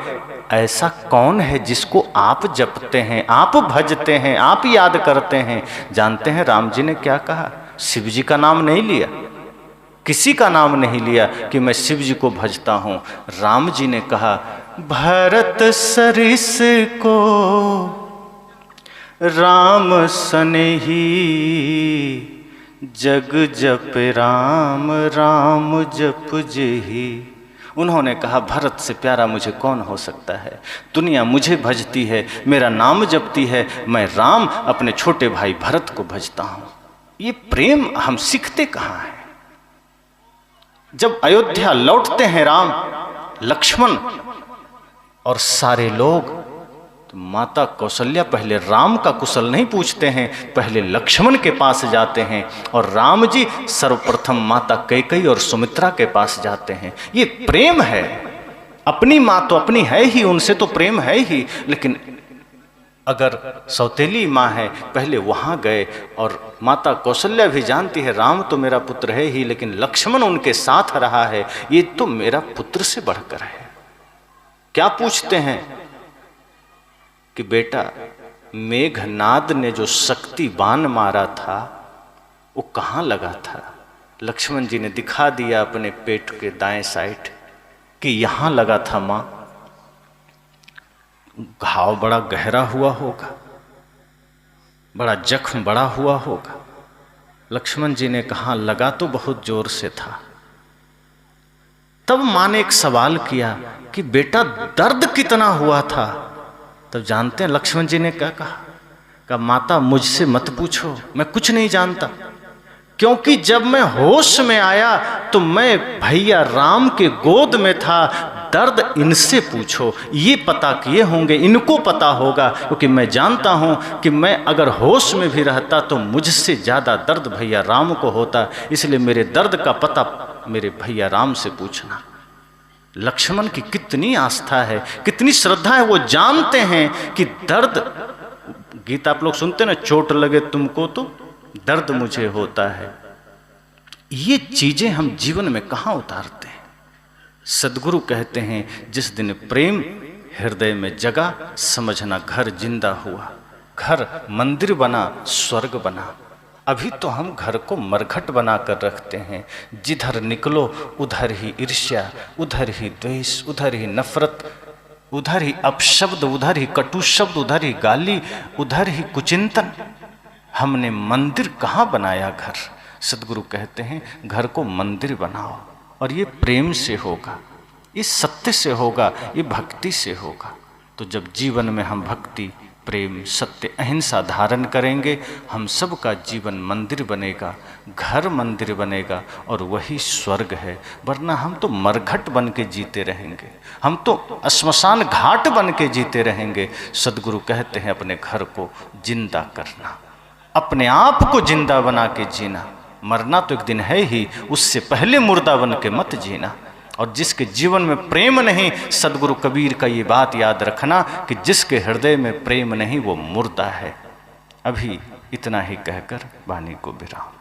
ऐसा कौन है जिसको आप जपते हैं, आप भजते हैं, आप याद करते हैं? जानते हैं राम जी ने क्या कहा? शिव जी का नाम नहीं लिया, किसी का नाम नहीं लिया कि मैं शिव जी को भजता हूं। राम जी ने कहा, भरत सरिस को राम सनेही, जग जप राम राम जप जेही। उन्होंने कहा, भरत से प्यारा मुझे कौन हो सकता है? दुनिया मुझे भजती है, मेरा नाम जपती है, मैं राम अपने छोटे भाई भरत को भजता हूं। ये प्रेम हम सीखते कहाँ हैं? जब अयोध्या लौटते हैं राम लक्ष्मण और सारे लोग, तो माता कौशल्या पहले राम का कुशल नहीं पूछते हैं, पहले लक्ष्मण के पास जाते हैं, और राम जी सर्वप्रथम माता कैकेयी और सुमित्रा के पास जाते हैं। ये प्रेम है। अपनी माँ तो अपनी है ही, उनसे तो प्रेम है ही, लेकिन अगर सौतेली माँ है, पहले वहाँ गए। और माता कौशल्या भी जानती है राम तो मेरा पुत्र है ही, लेकिन लक्ष्मण उनके साथ रहा है, ये तो मेरा पुत्र से बढ़कर है। क्या पूछते हैं कि बेटा, मेघनाद ने जो शक्ति बाण मारा था वो कहाँ लगा था? लक्ष्मण जी ने दिखा दिया अपने पेट के दाएं साइड कि यहाँ लगा था माँ। घाव बड़ा गहरा हुआ होगा, बड़ा जख्म बड़ा हुआ होगा। लक्ष्मण जी ने कहा, लगा तो बहुत जोर से था। तब माँ ने एक सवाल किया कि बेटा दर्द कितना हुआ था? तब जानते हैं लक्ष्मण जी ने क्या कहा? माता मुझसे मत पूछो, मैं कुछ नहीं जानता, क्योंकि जब मैं होश में आया तो मैं भैया राम के गोद में था। दर्द इनसे पूछो, ये पता किए होंगे, इनको पता होगा, क्योंकि मैं जानता हूं कि मैं अगर होश में भी रहता तो मुझसे ज़्यादा दर्द भैया राम को होता, इसलिए मेरे दर्द का पता मेरे भैया राम से पूछना। लक्ष्मण की कितनी आस्था है, कितनी श्रद्धा है, वो जानते हैं कि दर्द, गीता आप लोग सुनते ना, चोट लगे तुमको तो दर्द मुझे होता है। ये चीजें हम जीवन में कहाँ उतारते हैं? सदगुरु कहते हैं, जिस दिन प्रेम हृदय में जगा, समझना घर जिंदा हुआ, घर मंदिर बना, स्वर्ग बना। अभी तो हम घर को मरघट बना कर रखते हैं। जिधर निकलो उधर ही ईर्ष्या, उधर ही द्वेष, उधर ही नफरत, उधर ही अपशब्द, उधर ही कटु शब्द, उधर ही गाली, उधर ही कुचिंतन। हमने मंदिर कहाँ बनाया घर? सदगुरु कहते हैं घर को मंदिर बनाओ, और ये प्रेम से होगा, ये सत्य से होगा, ये भक्ति से होगा। तो जब जीवन में हम भक्ति, प्रेम, सत्य, अहिंसा धारण करेंगे, हम सब का जीवन मंदिर बनेगा, घर मंदिर बनेगा, और वही स्वर्ग है। वरना हम तो मरघट बन के जीते रहेंगे, हम तो श्मशान घाट बन के जीते रहेंगे। सदगुरु कहते हैं अपने घर को जिंदा करना, अपने आप को जिंदा बना के जीना। मरना तो एक दिन है ही, उससे पहले मुर्दा बन के मत जीना। और जिसके जीवन में प्रेम नहीं, सदगुरु कबीर का ये बात याद रखना कि जिसके हृदय में प्रेम नहीं वो मुर्दा है। अभी इतना ही कहकर वाणी को विराम।